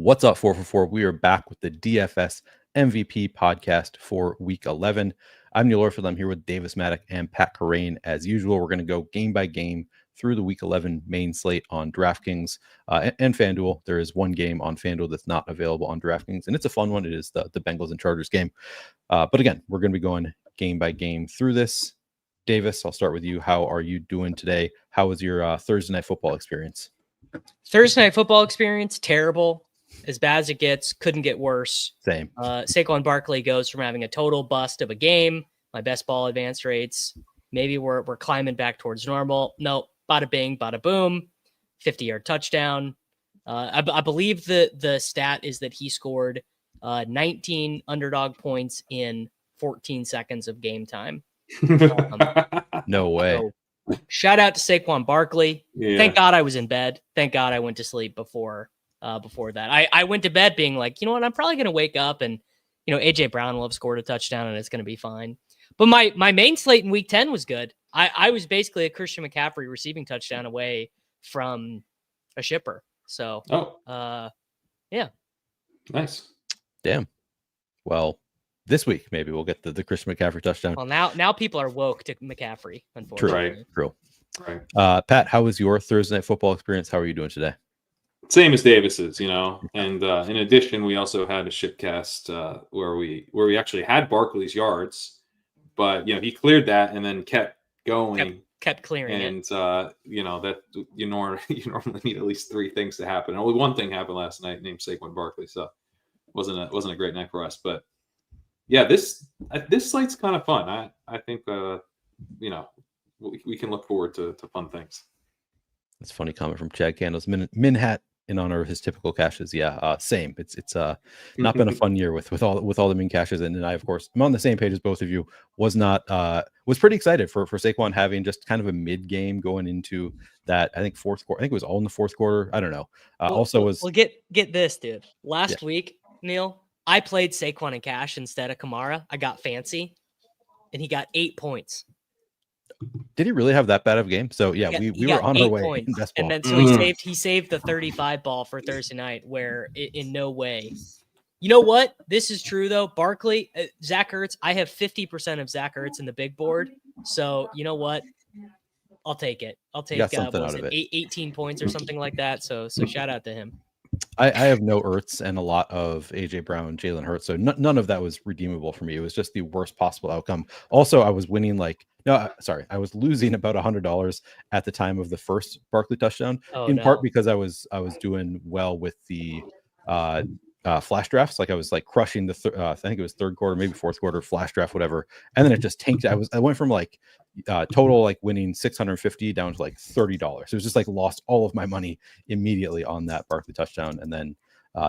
What's up, 444? We are back with the DFS MVP podcast for week 11. I'm Neil Orfield. I'm here with Davis Maddock and Pat Carrain. As usual, we're going to go game by game through the week 11 main slate on DraftKings and FanDuel. There is one game on FanDuel that's not available on DraftKings, and it's a fun one. It is the Bengals and Chargers game. But again, we're going to be going game by game through this. Davis, I'll start with you. How are you doing today? How was your Thursday night football experience? Thursday night football experience, terrible. As bad as it gets, couldn't get worse. Same. Saquon Barkley goes from having a total bust of a game, my best ball advance rates. Maybe we're climbing back towards normal. No, bada bing, bada boom, 50-yard touchdown. I believe the stat is that he scored 19 underdog points in 14 seconds of game time. No way. So shout out to Saquon Barkley. Yeah. Thank God I was in bed. Thank God I went to sleep before that. I went to bed being like, you know what, I'm probably going to wake up and, AJ Brown will have scored a touchdown and it's going to be fine. But my main slate in week 10 was good. I was basically a Christian McCaffrey receiving touchdown away from a shipper. So, yeah. Nice. Damn. Well, this week, maybe we'll get the Christian McCaffrey touchdown. Well, now people are woke to McCaffrey, unfortunately. True. Right. Pat, how was your Thursday night football experience? How are you doing today? Same as Davis's, and in addition, we also had a shipcast where we actually had Barkley's yards, but he cleared that and then kept going, kept clearing and it. that you normally need at least three things to happen. Only one thing happened last night, named Saquon Barkley, so it wasn't a great night for us. But yeah, this slate's kind of fun. I think we can look forward to fun things. That's a funny comment from Chad Candles. Minhat in honor of his typical cashes. Yeah, same. It's not been a fun year with all the min cashes, and I, of course, I'm on the same page as both of you. Was pretty excited for Saquon having just kind of a mid game going into that. I think fourth quarter. I think it was all in the fourth quarter. I don't know. Get this, dude. Last week, Neil, I played Saquon in cash instead of Kamara. I got fancy, and he got 8 points. Did he really have that bad of a game? So yeah, we were on our way. And then so he saved the 35 ball for Thursday night, where in no way. You know what? This is true though. Barkley, Zach Ertz. I have 50% of Zach Ertz in the big board. So you know what? I'll take it. I'll take 18 points or something like that. So shout out to him. I have no Ertz and a lot of AJ Brown, Jalen Hurts. So none of that was redeemable for me. It was just the worst possible outcome. Also, I was winning I was losing about $100 at the time of the first Barkley touchdown, part because I was doing well with the flash drafts. Like I was like crushing the I think it was third quarter, maybe fourth quarter flash draft, whatever. And then it just tanked. I went from like total like winning 650 down to like $30. It was just like lost all of my money immediately on that Barkley touchdown. And then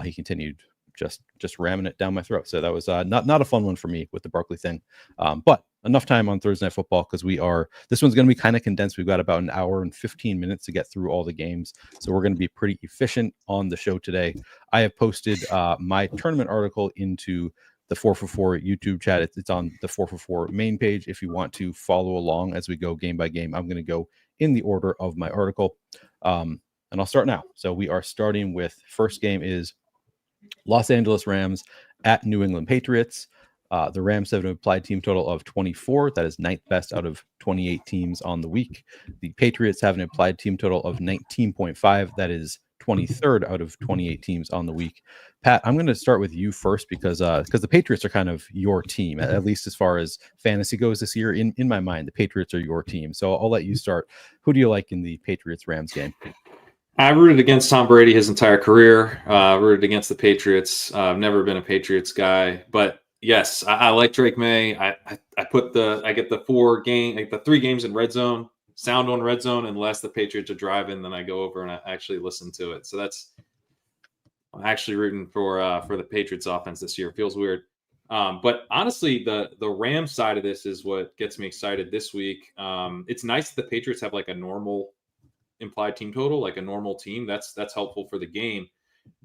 he continued just ramming it down my throat. So that was not a fun one for me with the Barkley thing. But enough time on Thursday Night Football because this one's going to be kind of condensed. We've got about an hour and 15 minutes to get through all the games. So we're going to be pretty efficient on the show today. I have posted my tournament article into the 444 YouTube chat. It's on the 444 main page. If you want to follow along as we go game by game, I'm going to go in the order of my article. And I'll start now. So we are starting with first game is Los Angeles Rams at New England Patriots. The Rams have an applied team total of 24. That is ninth best out of 28 teams on the week. The Patriots have an applied team total of 19.5. That is 23rd out of 28 teams on the week. Pat, I'm going to start with you first because the Patriots are kind of your team, at least as far as fantasy goes this year. In my mind, the Patriots are your team. So I'll let you start. Who do you like in the Patriots-Rams game? I rooted against Tom Brady his entire career. Rooted against the Patriots. I've never been a Patriots guy, but yes, I like Drake May. I get the 3 games in red zone, sound on red zone, unless the Patriots are driving, then I go over and I actually listen to it. So I'm actually rooting for the Patriots offense this year. It feels weird. But honestly, the Rams side of this is what gets me excited this week. It's nice that the Patriots have like a normal implied team total, like a normal team. That's helpful for the game.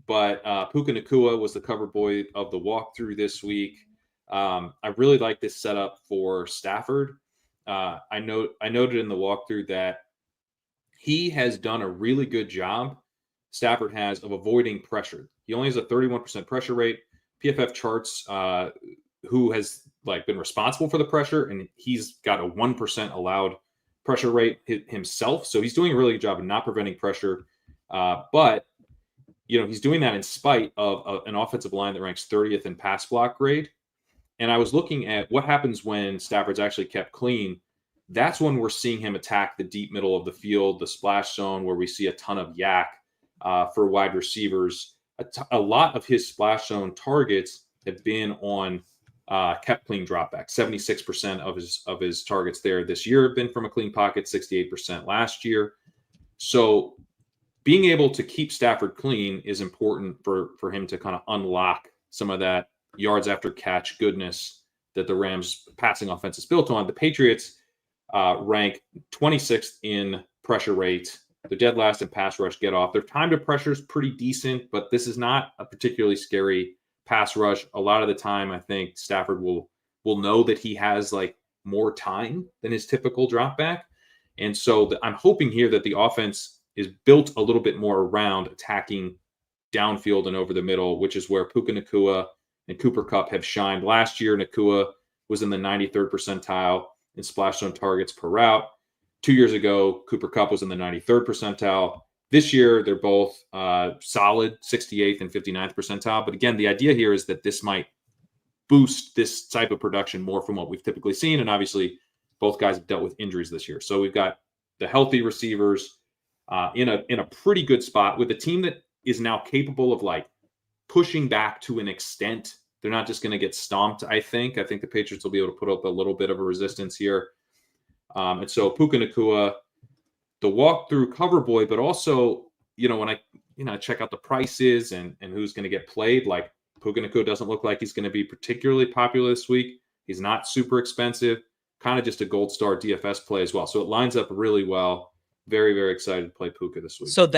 But Puka Nacua was the cover boy of the walkthrough this week. I really like this setup for Stafford. I noted in the walkthrough that he has done a really good job Stafford has of avoiding pressure. He only has a 31% pressure rate. PFF charts who has been responsible for the pressure, and he's got a 1% allowed pressure rate himself. So he's doing a really good job of not preventing pressure. But he's doing that in spite of an offensive line that ranks 30th in pass block grade. And I was looking at what happens when Stafford's actually kept clean. That's when we're seeing him attack the deep middle of the field, the splash zone, where we see a ton of yak for wide receivers. A lot of his splash zone targets have been on kept clean dropback. 76% of his targets there this year have been from a clean pocket, 68% last year. So being able to keep Stafford clean is important for him to kind of unlock some of that yards after catch goodness that the Rams passing offense is built on. The Patriots rank 26th in pressure rate. They're dead last in pass rush get off. Their time to pressure is pretty decent, but this is not a particularly scary pass rush. A lot of the time, I think Stafford will know that he has more time than his typical drop back. And so I'm hoping here that the offense is built a little bit more around attacking downfield and over the middle, which is where Puka Nacua and Cooper Kupp have shined. Last year, Nacua was in the 93rd percentile in splash zone targets per route. 2 years ago, Cooper Kupp was in the 93rd percentile. This year, they're both solid 68th and 59th percentile. But again, the idea here is that this might boost this type of production more from what we've typically seen. And obviously, both guys have dealt with injuries this year. So we've got the healthy receivers in a pretty good spot with a team that is now capable of pushing back to an extent. They're not just going to get stomped, I think. The Patriots will be able to put up a little bit of a resistance here. And so Puka Nacua, the walk-through cover boy, but also, when I check out the prices and who's going to get played, Puka Nacua doesn't look like he's going to be particularly popular this week. He's not super expensive, kind of just a gold star DFS play as well. So it lines up really well. Very, very excited to play Puka this week. So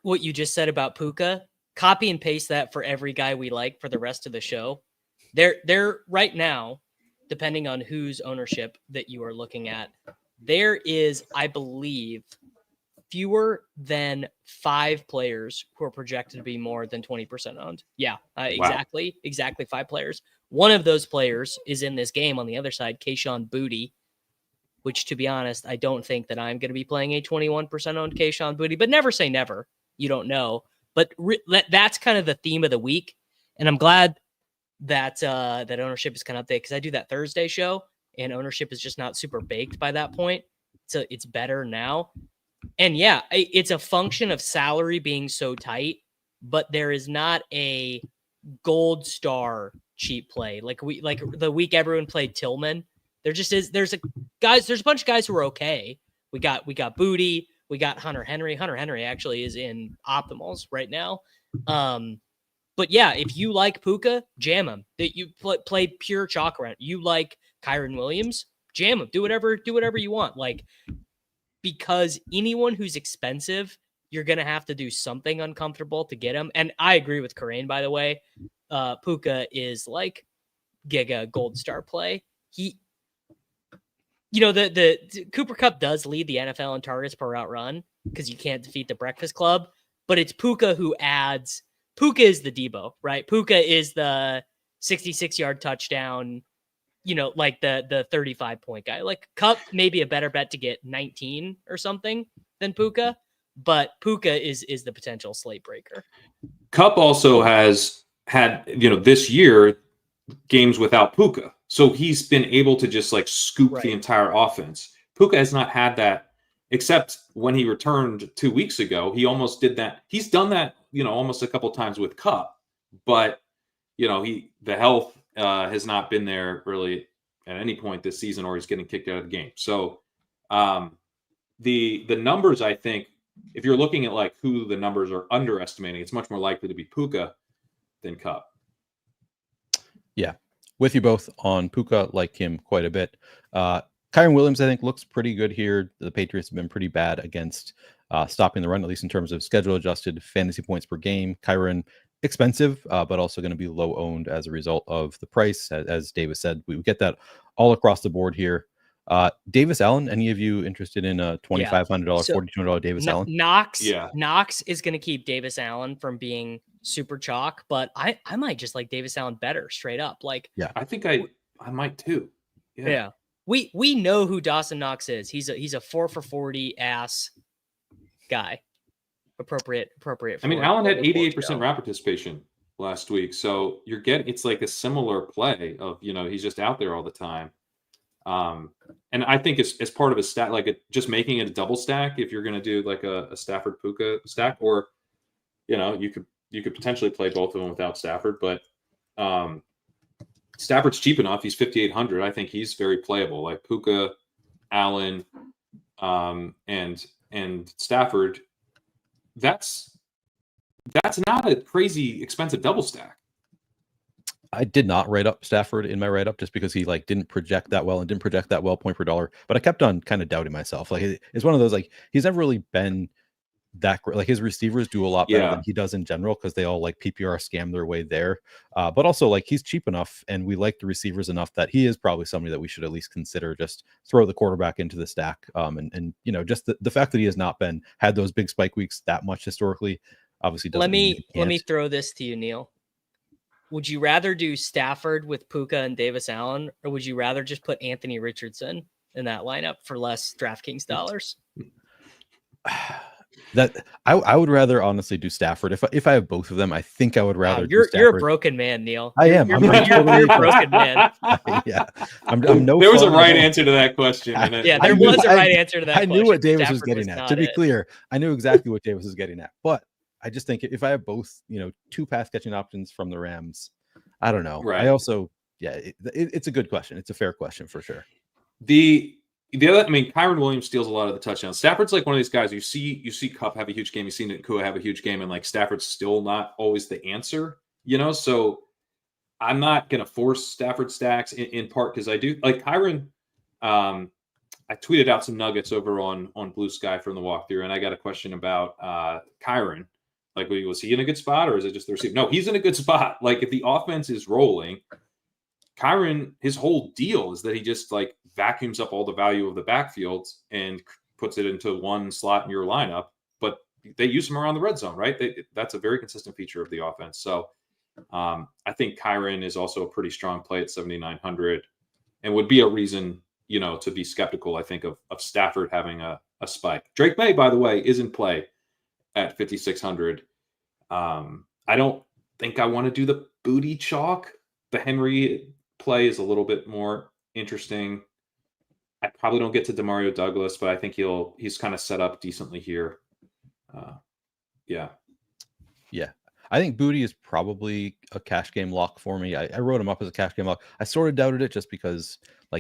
what you just said about Puka, copy and paste that for every guy we like for the rest of the show. They're right now, depending on whose ownership that you are looking at, there is, I believe, fewer than 5 players who are projected to be more than 20% owned. Yeah, exactly 5 players. One of those players is in this game on the other side, Kayshon Boutte, which, to be honest, I don't think that I'm going to be playing a 21% owned Kayshon Boutte, but never say never. You don't know. But that's kind of the theme of the week. And I'm glad that that ownership is kind of updated because I do that Thursday show and ownership is just not super baked by that point. So it's better now. And yeah, it's a function of salary being so tight, but there is not a gold star cheap play. Like the week everyone played Tillman, there just is, there's a bunch of guys who are okay. We got Boutte, we got Hunter Henry. Hunter Henry actually is in optimals right now. But yeah, if you like Puka, jam him. That you play pure chalk around. You like Kyron Williams, jam him. Do whatever you want. Because anyone who's expensive, you're gonna have to do something uncomfortable to get him. And I agree with Karain, by the way. Puka is like giga gold star play. The Cooper Kupp does lead the NFL in targets per route run because you can't defeat the Breakfast Club, but it's Puka who adds. Puka is the Debo, right? Puka is the 66-yard touchdown, like the 35-point guy. Like Kupp may be a better bet to get 19 or something than Puka, but Puka is the potential slate breaker. Kupp also has had, this year games without Puka. So he's been able to just scoop the entire offense. Puka has not had that, except when he returned 2 weeks ago. He almost did that. He's done that, almost a couple times with Kupp, but the health has not been there really at any point this season, or he's getting kicked out of the game. So the numbers, I think, if you're looking at who the numbers are underestimating, it's much more likely to be Puka than Kupp. Yeah. With you both on Puka, like him quite a bit. Kyron Williams, I think, looks pretty good here. The Patriots have been pretty bad against stopping the run, at least in terms of schedule-adjusted fantasy points per game. Kyron, expensive, but also going to be low-owned as a result of the price. As Davis said, we get that all across the board here. Davis Allen. Any of you interested in a $2,500, $4,200 Davis Allen? Knox is going to keep Davis Allen from being super chalk, but I might just like Davis Allen better straight up. Like, yeah, I think I might too. Yeah. We know who Dawson Knox is. He's a 4 for 40 ass guy. Appropriate. I mean, Allen had 88% route participation last week, so you're getting, it's like a similar play of, he's just out there all the time. And I think as part of a stack, like just making it a double stack, if you're going to do like a Stafford Puka stack, or you could potentially play both of them without Stafford, but Stafford's cheap enough. He's 5,800. I think he's very playable. Like Puka, Allen, and Stafford. That's not a crazy expensive double stack. I did not write up Stafford in my write-up just because he didn't project that well and didn't project that well point per dollar. But I kept on kind of doubting myself. Like it's one of those, he's never really been that great. Like his receivers do a lot better than he does in general because they all PPR scam their way there. But also he's cheap enough and we like the receivers enough that he is probably somebody that we should at least consider just throw the quarterback into the stack. And just the fact that he has not had those big spike weeks that much historically obviously doesn't let me throw this to you, Neil. Would you rather do Stafford with Puka and Davis Allen, or would you rather just put Anthony Richardson in that lineup for less DraftKings dollars? That I would rather honestly do Stafford. If I have both of them, I think I would rather. You're a broken man, Neil. I am. You're a broken man. Yeah, I'm no. There was a right answer to that question. There was a right answer to that. I knew what Davis was getting at. To be clear, I knew exactly what Davis was getting at. But I just think if I have both, two pass catching options from the Rams, I don't know. Right. I also, it's a good question. It's a fair question for sure. The other, Kyren Williams steals a lot of the touchdowns. Stafford's like one of these guys you see Kupp have a huge game, you see Nakua have a huge game, and Stafford's still not always the answer, So I'm not gonna force Stafford stacks in part because I do like Kyren. I tweeted out some nuggets over on Blue Sky from the walkthrough, and I got a question about Kyren. Was he in a good spot, or is it just the receiver? No, he's in a good spot. If the offense is rolling, Kyren, his whole deal is that he just vacuums up all the value of the backfields and puts it into one slot in your lineup. But they use him around the red zone, right? That's a very consistent feature of the offense. So I think Kyren is also a pretty strong play at 7,900, and would be a reason to be skeptical. I think of Stafford having a spike. Drake May, by the way, is in play at 5,600. I don't think I want to do the booty chalk. The Henry play is a little bit more interesting. I probably don't get to Demario Douglas, but I think he's kind of set up decently here. Yeah. I think Booty is probably a cash game lock for me. I wrote him up as a cash game lock. I sort of doubted it just because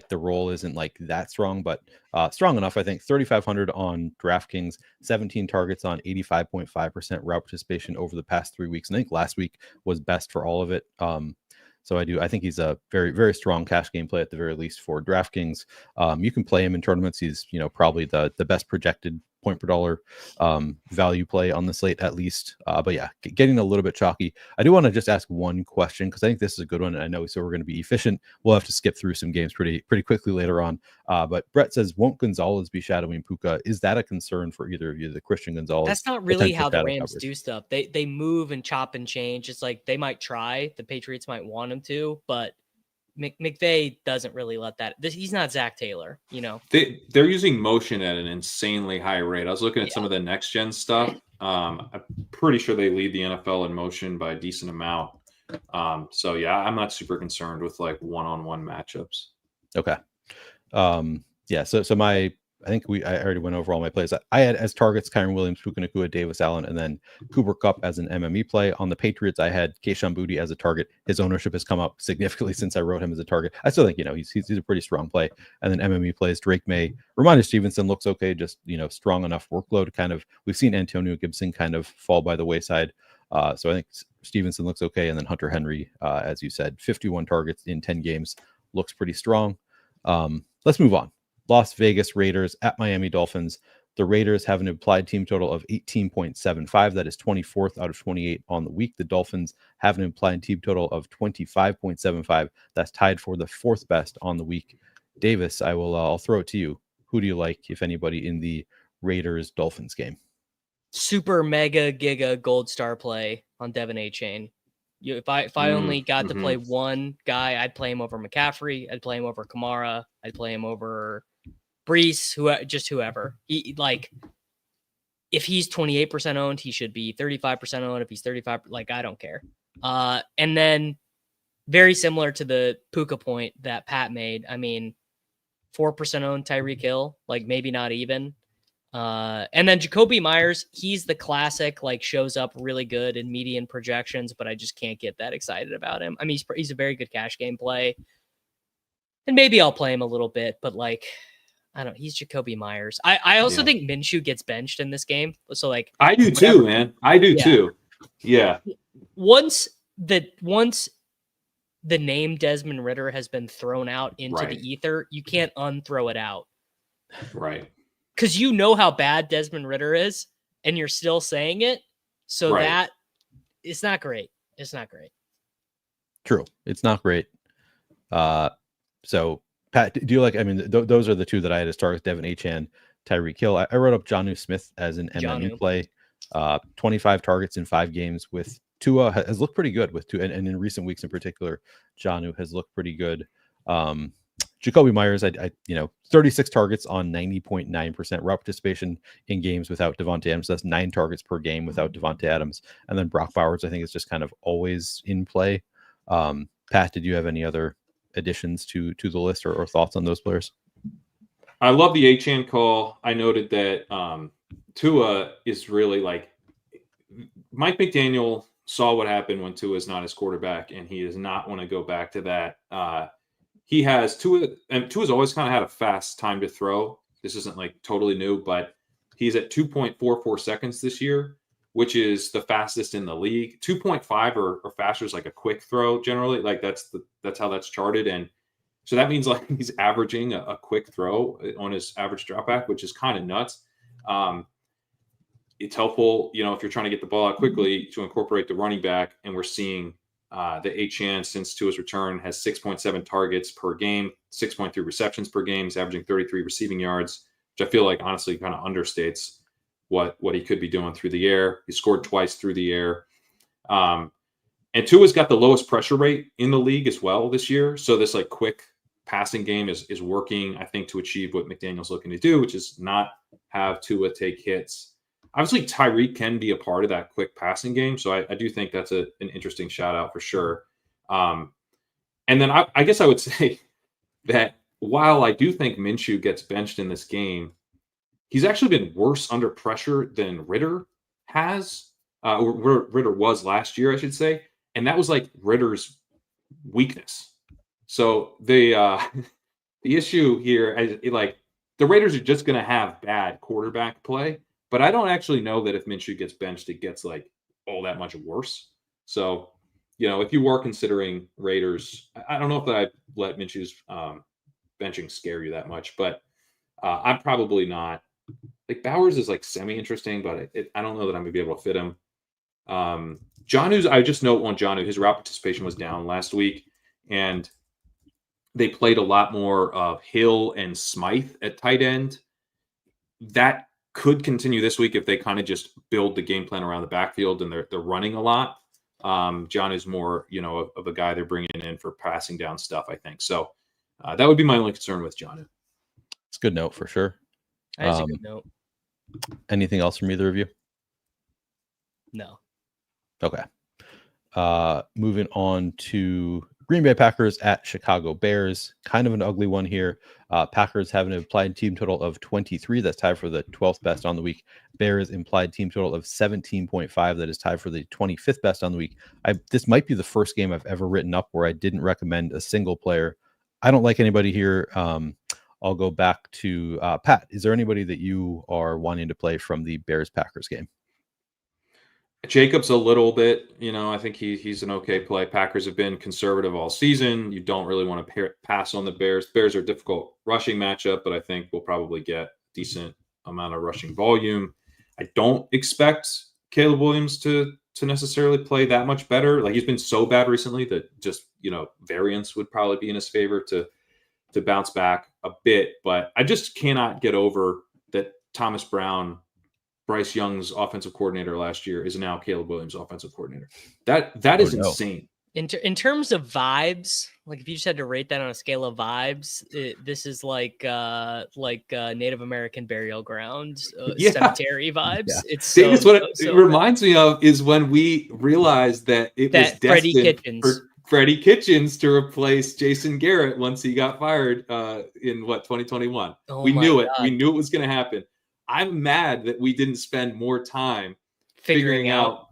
the role isn't that strong, but strong enough. I think 3,500 on DraftKings, 17 targets on 85.5% route participation over the past 3 weeks. And I think last week was best for all of it. So I think he's a very, very strong cash game play at the very least for DraftKings. You can play him in tournaments. He's, probably the best projected point per dollar value play on the slate at least. But yeah, getting a little bit chalky. I do want to just ask one question because I think this is a good one. And I know we're going to be efficient. We'll have to skip through some games pretty quickly later on. But Brett says, won't Gonzalez be shadowing Puka? Is that a concern for either of you, the Christian Gonzalez? That's not really how the Rams do stuff. They move and chop and change. It's they might try. The Patriots might want him to, but McVay doesn't really let that. He's not Zach Taylor, They're using motion at an insanely high rate. I was looking at some of the next gen stuff. I'm pretty sure they lead the NFL in motion by a decent amount. So yeah, I'm not super concerned with one-on-one matchups. Okay. So I think I already went over all my plays. I had as targets Kyren Williams, Puka Nacua, Davis Allen, and then Cooper Kupp as an MME play. On the Patriots, I had Kayshon Boutte as a target. His ownership has come up significantly since I wrote him as a target. I still think he's a pretty strong play. And then MME plays Drake May. Ramondre Stevenson looks okay, just strong enough workload. Kind of we've seen Antonio Gibson kind of fall by the wayside. So I think Stevenson looks okay, and then Hunter Henry, as you said, 51 targets in 10 games, looks pretty strong. Let's move on. Las Vegas Raiders at Miami Dolphins. The Raiders have an implied team total of 18.75. That is 24th out of 28 on the week. The Dolphins have an implied team total of 25.75. That's tied for the fourth best on the week. Davis, I'll throw it to you. Who do you like, if anybody, in the Raiders Dolphins game? Super mega giga gold star play on Devin A. Chain. If I only got to play one guy, I'd play him over McCaffrey. I'd play him over Kamara. I'd play him over Brees. Whoever. He, like, if he's 28% owned, he should be 35% owned. If he's 35, like, I don't care. And then very similar to the Puka point that Pat made. I mean, 4% owned Tyreek Hill, like maybe not even. And then Jacoby Myers, he's the classic, like, shows up really good in median projections, but I just can't get that excited about him. I mean, he's a very good cash game play, and maybe I'll play him a little bit, but like, I don't. He's Jacoby Myers. I also think Minshew gets benched in this game, so like I do too, man. I do too. Yeah. Once the name Desmond Ridder has been thrown out into the ether, you can't unthrow it out. Right. Because you know how bad Desmond Ridder is, and you're still saying it. So that it's not great. It's not great. True. It's not great. So Pat, do you like, I mean, those are the two that I had as targets, Devin Achane, Tyreek Hill. I wrote up Jonnu Smith as an MMU play. 25 targets in 5 games with Tua has looked pretty good with Tua, and in recent weeks in particular, Jonnu has looked pretty good. Jacoby Myers, I 36 targets on 90.9% route participation in games without Devontae Adams. That's 9 targets per game without Devontae Adams. And then Brock Bowers, I think, is just kind of always in play. Pat, did you have any other additions to the list or thoughts on those players? I love the Achane call. I noted that Tua is really like Mike McDaniel saw what happened when Tua is not his quarterback, and he does not want to go back to that. He has Tua, and Tua's always kind of had a fast time to throw. This isn't like totally new, but he's at 2.44 seconds this year, which is the fastest in the league. 2.5 or faster is like a quick throw generally. Like that's how that's charted. And so that means like he's averaging a quick throw on his average dropback, which is kind of nuts. It's helpful, if you're trying to get the ball out quickly, to incorporate the running back. And we're seeing the Achane since Tua's return has 6.7 targets per game, 6.3 receptions per game. He's averaging 33 receiving yards, which I feel like honestly kind of understates what he could be doing through the air. He scored twice through the air. And Tua's got the lowest pressure rate in the league as well this year. So this like quick passing game is working, I think, to achieve what McDaniel's looking to do, which is not have Tua take hits. Obviously, Tyreek can be a part of that quick passing game. So I do think that's an interesting shout out for sure. And then I guess I would say that while I do think Minshew gets benched in this game, he's actually been worse under pressure than Ridder has, or Ridder was last year, I should say. And that was like Ridder's weakness. So the issue here, like the Raiders are just going to have bad quarterback play. But I don't actually know that if Minshew gets benched, it gets like all that much worse. So, if you were considering Raiders, I don't know if I'd let Minshew's benching scare you that much, but I'm probably not. Like Bowers is like semi-interesting, but I don't know that I'm going to be able to fit him. Jonnu's, I just note on Jonnu, his route participation was down last week, and they played a lot more of Hill and Smythe at tight end. That could continue this week if they kind of just build the game plan around the backfield and they're running a lot. John is more, of a guy they're bringing in for passing down stuff, I think. So that would be my only concern with John. It's a good note for sure. That's a good note. Anything else from either of you? No. Okay. Moving on to Green Bay Packers at Chicago Bears. Kind of an ugly one here. Packers have an implied team total of 23. That's tied for the 12th best on the week. Bears implied team total of 17.5. That is tied for the 25th best on the week. This might be the first game I've ever written up where I didn't recommend a single player. I don't like anybody here. I'll go back to Pat. Is there anybody that you are wanting to play from the Bears-Packers game? Jacobs a little bit, I think he's an okay play. Packers have been conservative all season. You don't really want to pass on the Bears. Bears are a difficult rushing matchup, but I think we'll probably get decent amount of rushing volume. I don't expect Caleb Williams to necessarily play that much better. Like he's been so bad recently that just, variance would probably be in his favor to bounce back. a bit, but I just cannot get over that Thomas Brown, Bryce Young's offensive coordinator last year, is now Caleb Williams' offensive coordinator. That is insane. In terms of vibes, like if you just had to rate that on a scale of vibes, this is like Native American burial ground, cemetery vibes. Yeah. It's Davis, what it reminds me of is when we realized that it was destined for Freddie Kitchens to replace Jason Garrett once he got fired in 2021. We knew it. We knew it was going to happen. I'm mad that we didn't spend more time figuring out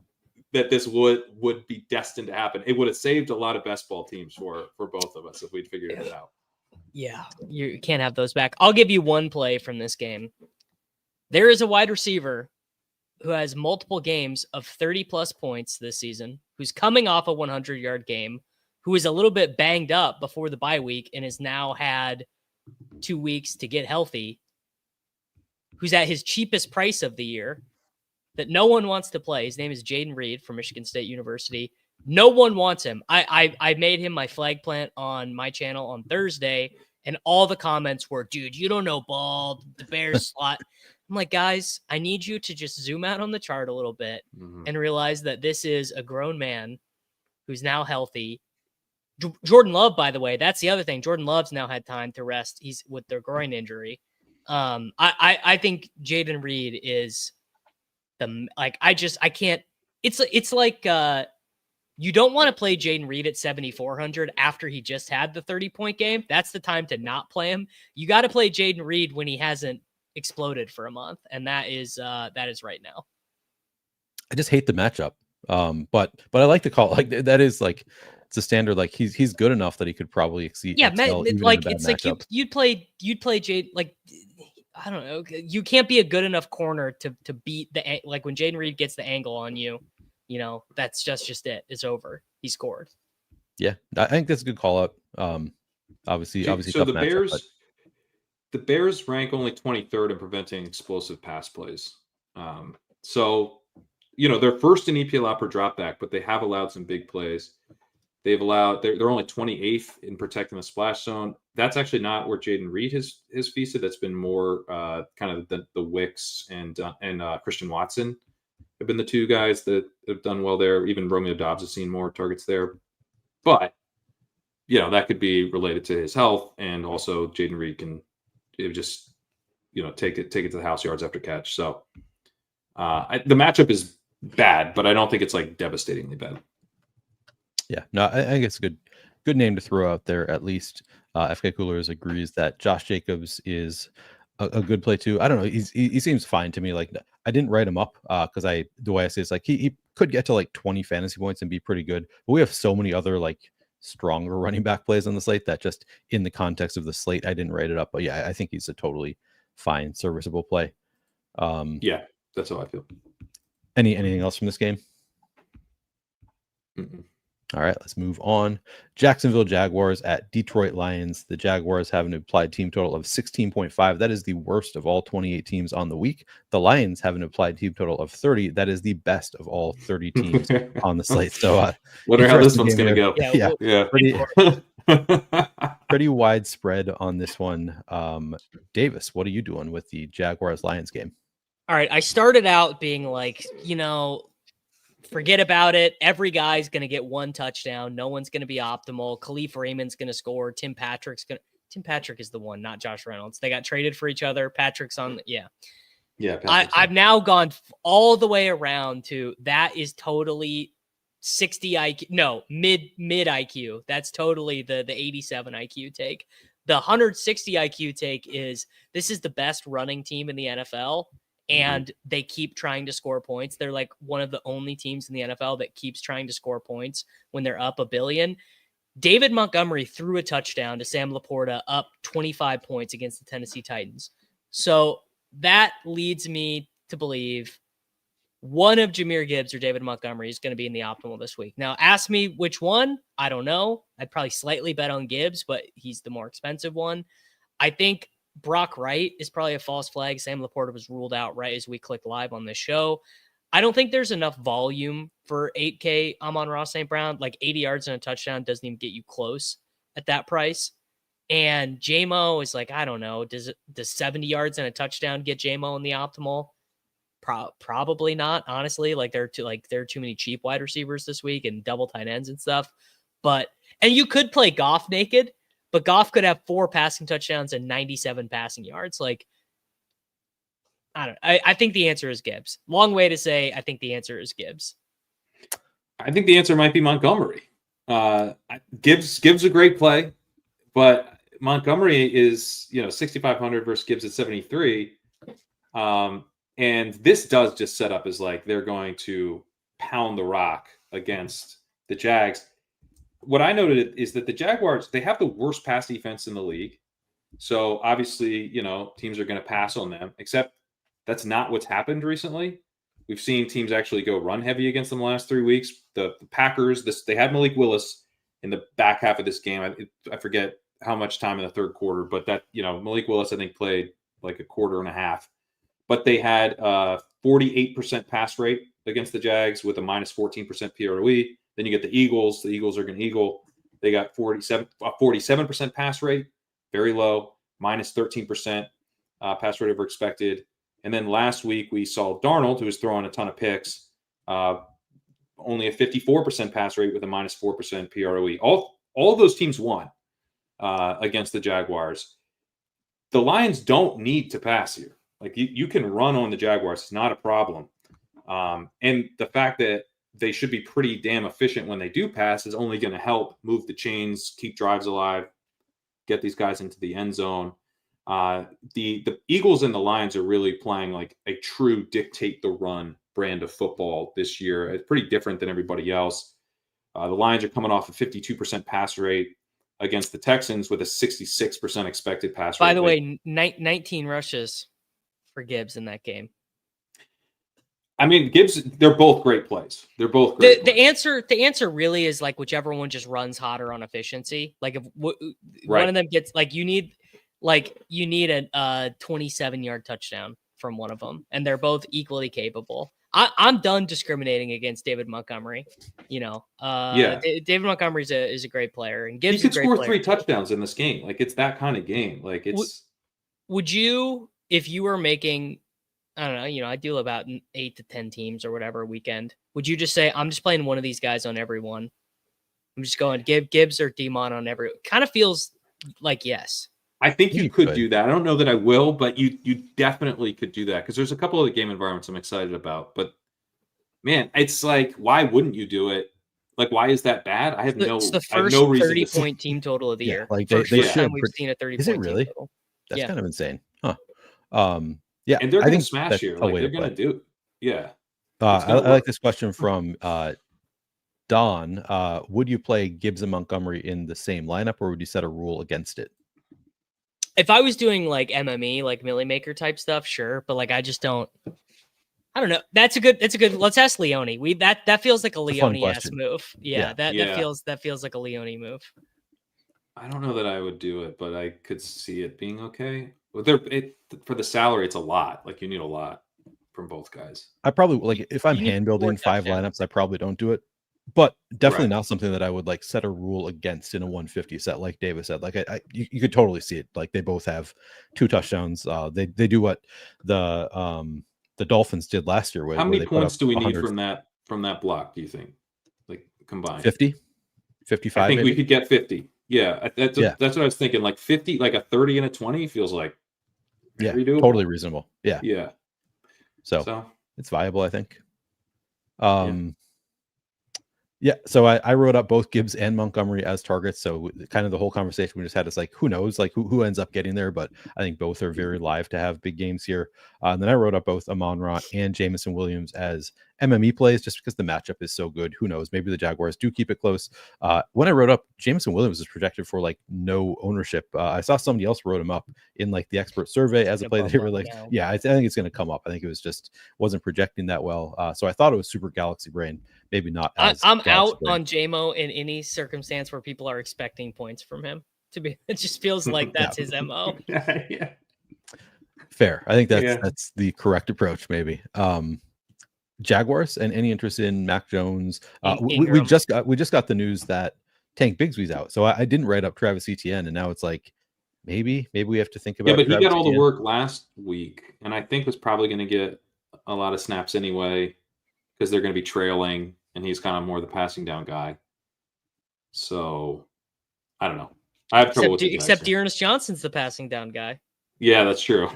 that this would be destined to happen. It would have saved a lot of best ball teams for both of us if we'd figured it out. Yeah, you can't have those back. I'll give you one play from this game. There is a wide receiver who has multiple games of 30-plus points this season, who's coming off a 100-yard game, who is a little bit banged up before the bye week and has now had 2 weeks to get healthy, who's at his cheapest price of the year, that no one wants to play. His name is Jaden Reed from Michigan State University. No one wants him. I made him my flag plant on my channel on Thursday, and all the comments were, dude, you don't know ball, the Bears slot. I'm like, guys, I need you to just zoom out on the chart a little bit and realize that this is a grown man who's now healthy. Jordan Love, by the way, that's the other thing. Jordan Love's now had time to rest. He's with their groin injury. I think Jaden Reed is I can't. It's like you don't want to play Jaden Reed at 7,400 after he just had the 30-point game. That's the time to not play him. You got to play Jaden Reed when he hasn't exploded for a month, and that is right now. I just hate the matchup. But I like to call it, like that is like it's a standard. Like he's good enough that he could probably exceed. Yeah, like it's like you'd play Jaden, like I don't know. You can't be a good enough corner to beat like when Jaden Reed gets the angle on you, that's just it. It's over. He scored. Yeah, I think that's a good call up. Obviously. So the Bears rank only 23rd in preventing explosive pass plays. So they're first in EPL per dropback, but they have allowed some big plays. They're only 28th in protecting the splash zone. That's actually not where Jaden Reed has feasted. That's been more kind of the Wicks and Christian Watson have been the two guys that have done well there. Even Romeo Doubs has seen more targets there. But, that could be related to his health. And also Jaden Reed can just, take it to the house yards after catch. So the matchup is bad, but I don't think it's like devastatingly bad. Yeah, no, I think it's a good name to throw out there. At least FK Coolers agrees that Josh Jacobs is a good play too. I don't know. He seems fine to me. Like I didn't write him up because the way I say it's like he could get to like 20 fantasy points and be pretty good. But we have so many other like stronger running back plays on the slate that just in the context of the slate, I didn't write it up. But yeah, I think he's a totally fine, serviceable play. Yeah, that's how I feel. Anything else from this game? Mm-mm. All right, let's move on. Jacksonville Jaguars at Detroit Lions. The Jaguars have an applied team total of 16.5. That is the worst of all 28 teams on the week. The Lions have an applied team total of 30. That is the best of all 30 teams on the slate. So, wonder how this one's going to go. Yeah. Pretty widespread on this one. Davis, what are you doing with the Jaguars Lions game? All right, I started out being like, forget about it. Every guy's going to get one touchdown. No one's going to be optimal. Khalif Raymond's going to score. Tim Patrick is the one, not Josh Reynolds. They got traded for each other. Patrick's on. Yeah. I've now gone all the way around to that is totally 60 IQ. No, mid IQ. That's totally the 87 IQ take. The 160 IQ take is this is the best running team in the NFL. And they keep trying to score points. They're like one of the only teams in the NFL that keeps trying to score points when they're up $1 billion. David Montgomery threw a touchdown to Sam Laporta up 25 points against the Tennessee Titans. So that leads me to believe one of Jahmyr Gibbs or David Montgomery is going to be in the optimal this week. Now, ask me which one. I don't know. I'd probably slightly bet on Gibbs, but he's the more expensive one. I think Brock Wright is probably a false flag. Sam Laporta was ruled out right as we click live on this show. I don't think there's enough volume for 8K Amon-Ra St. Brown. Like 80 yards and a touchdown doesn't even get you close at that price. And J-Mo is like, I don't know, does 70 yards and a touchdown get J-Mo in the optimal? Probably not, honestly. Like there are too many cheap wide receivers this week and double tight ends and stuff. And you could play Goff naked, but Goff could have 4 passing touchdowns and 97 passing yards. Like, I think the answer is Gibbs. Long way to say, I think the answer is Gibbs. I think the answer might be Montgomery. Gibbs a great play, but Montgomery is 6,500 versus Gibbs at 73. And this does just set up as like they're going to pound the rock against the Jags. What I noted is that the Jaguars, they have the worst pass defense in the league. So obviously, teams are going to pass on them, except that's not what's happened recently. We've seen teams actually go run heavy against them the last 3 weeks. The Packers, they had Malik Willis in the back half of this game. I forget how much time in the third quarter, but that, Malik Willis, I think, played like a quarter and a half. But they had a 48% pass rate against the Jags with a minus 14% PROE. Then you get the Eagles. The Eagles are going to eagle. They got 47% pass rate, very low, minus 13% pass rate over expected. And then last week we saw Darnold, who was throwing a ton of picks, only a 54% pass rate with a minus 4% PROE. All of those teams won against the Jaguars. The Lions don't need to pass here. Like you can run on the Jaguars. It's not a problem. And the fact that they should be pretty damn efficient when they do pass is only going to help move the chains, keep drives alive, get these guys into the end zone. The Eagles and the Lions are really playing like a true dictate the run brand of football this year. It's pretty different than everybody else. The Lions are coming off a 52% pass rate against the Texans with a 66% expected pass rate. By the way, 19 rushes for Gibbs in that game. I mean, Gibbs, they're both great plays. They're both great plays. The answer really is like whichever one just runs hotter on efficiency. Like if one of them gets you need a 27-yard touchdown from one of them, and they're both equally capable. I'm done discriminating against David Montgomery. David Montgomery is a great player, and Gibbs he could score 3 touchdowns in this game. Like it's that kind of game. Like it's. Would you, if you were making, I don't know, I do about 8 to 10 teams or whatever a weekend, would you just say, I'm just playing one of these guys on every one? I'm just going Gibbs or Demon on every. Kind of feels like yes. I think you could do that. I don't know that I will, but you definitely could do that because there's a couple of the game environments I'm excited about. But man, it's like, why wouldn't you do it? Like, why is that bad? I have no. It's the first 30-point team total of the year. Like they should. Time we've seen a 30-point. Is it really? Team total. That's kind of insane, huh? Yeah, and they're going to smash here. Like they're going to do. Yeah. I like this question from Don. Would you play Gibbs and Montgomery in the same lineup, or would you set a rule against it? If I was doing like MME, like Millie Maker type stuff, sure. But like, I just don't. I don't know. That's a good. Let's ask Leone. That feels like a Leone-esque move. Yeah, that feels like a Leone move. I don't know that I would do it, but I could see it being okay. For the salary, it's a lot. Like you need a lot from both guys. I probably like if I'm hand building 5 lineups, I probably don't do it. But definitely not something that I would like set a rule against in a 150 set, like David said. Like you could totally see it. Like they both have 2 touchdowns. They do what the Dolphins did last year. How many points do we need from that block? Do you think, like combined? 50, 55? I think maybe? We could get 50. Yeah, that's what I was thinking. Like 50, like a 30 and a 20 feels like totally reasonable. Yeah. So it's viable, I think. Yeah, so I wrote up both Gibbs and Montgomery as targets. So kind of the whole conversation we just had is like, who knows, like who ends up getting there? But I think both are very live to have big games here. And then I wrote up both Amon-Ra and Jameson Williams as MME plays just because the matchup is so good. Who knows? Maybe the Jaguars do keep it close. When I wrote up Jameson Williams is projected for like no ownership. I saw somebody else wrote him up in like the expert survey as a play that they were like, I think it's going to come up. I think it was just wasn't projecting that well. So I thought it was super Galaxy brain. Maybe not. I'm out on JMO in any circumstance where people are expecting points from him. It just feels like that's his MO. Yeah. Fair. I think that's the correct approach. Maybe. Jaguars and any interest in Mac Jones. We just got the news that Tank Bigsby's out. So I didn't write up Travis Etienne, and now it's like maybe we have to think about. Yeah, but he Travis got all the Etienne. work last week, and I think was probably going to get a lot of snaps anyway because they're going to be trailing, and he's kind of more the passing down guy. So I don't know. I have trouble with the Except Jags here. Dearness Johnson's the passing down guy. Yeah, that's true.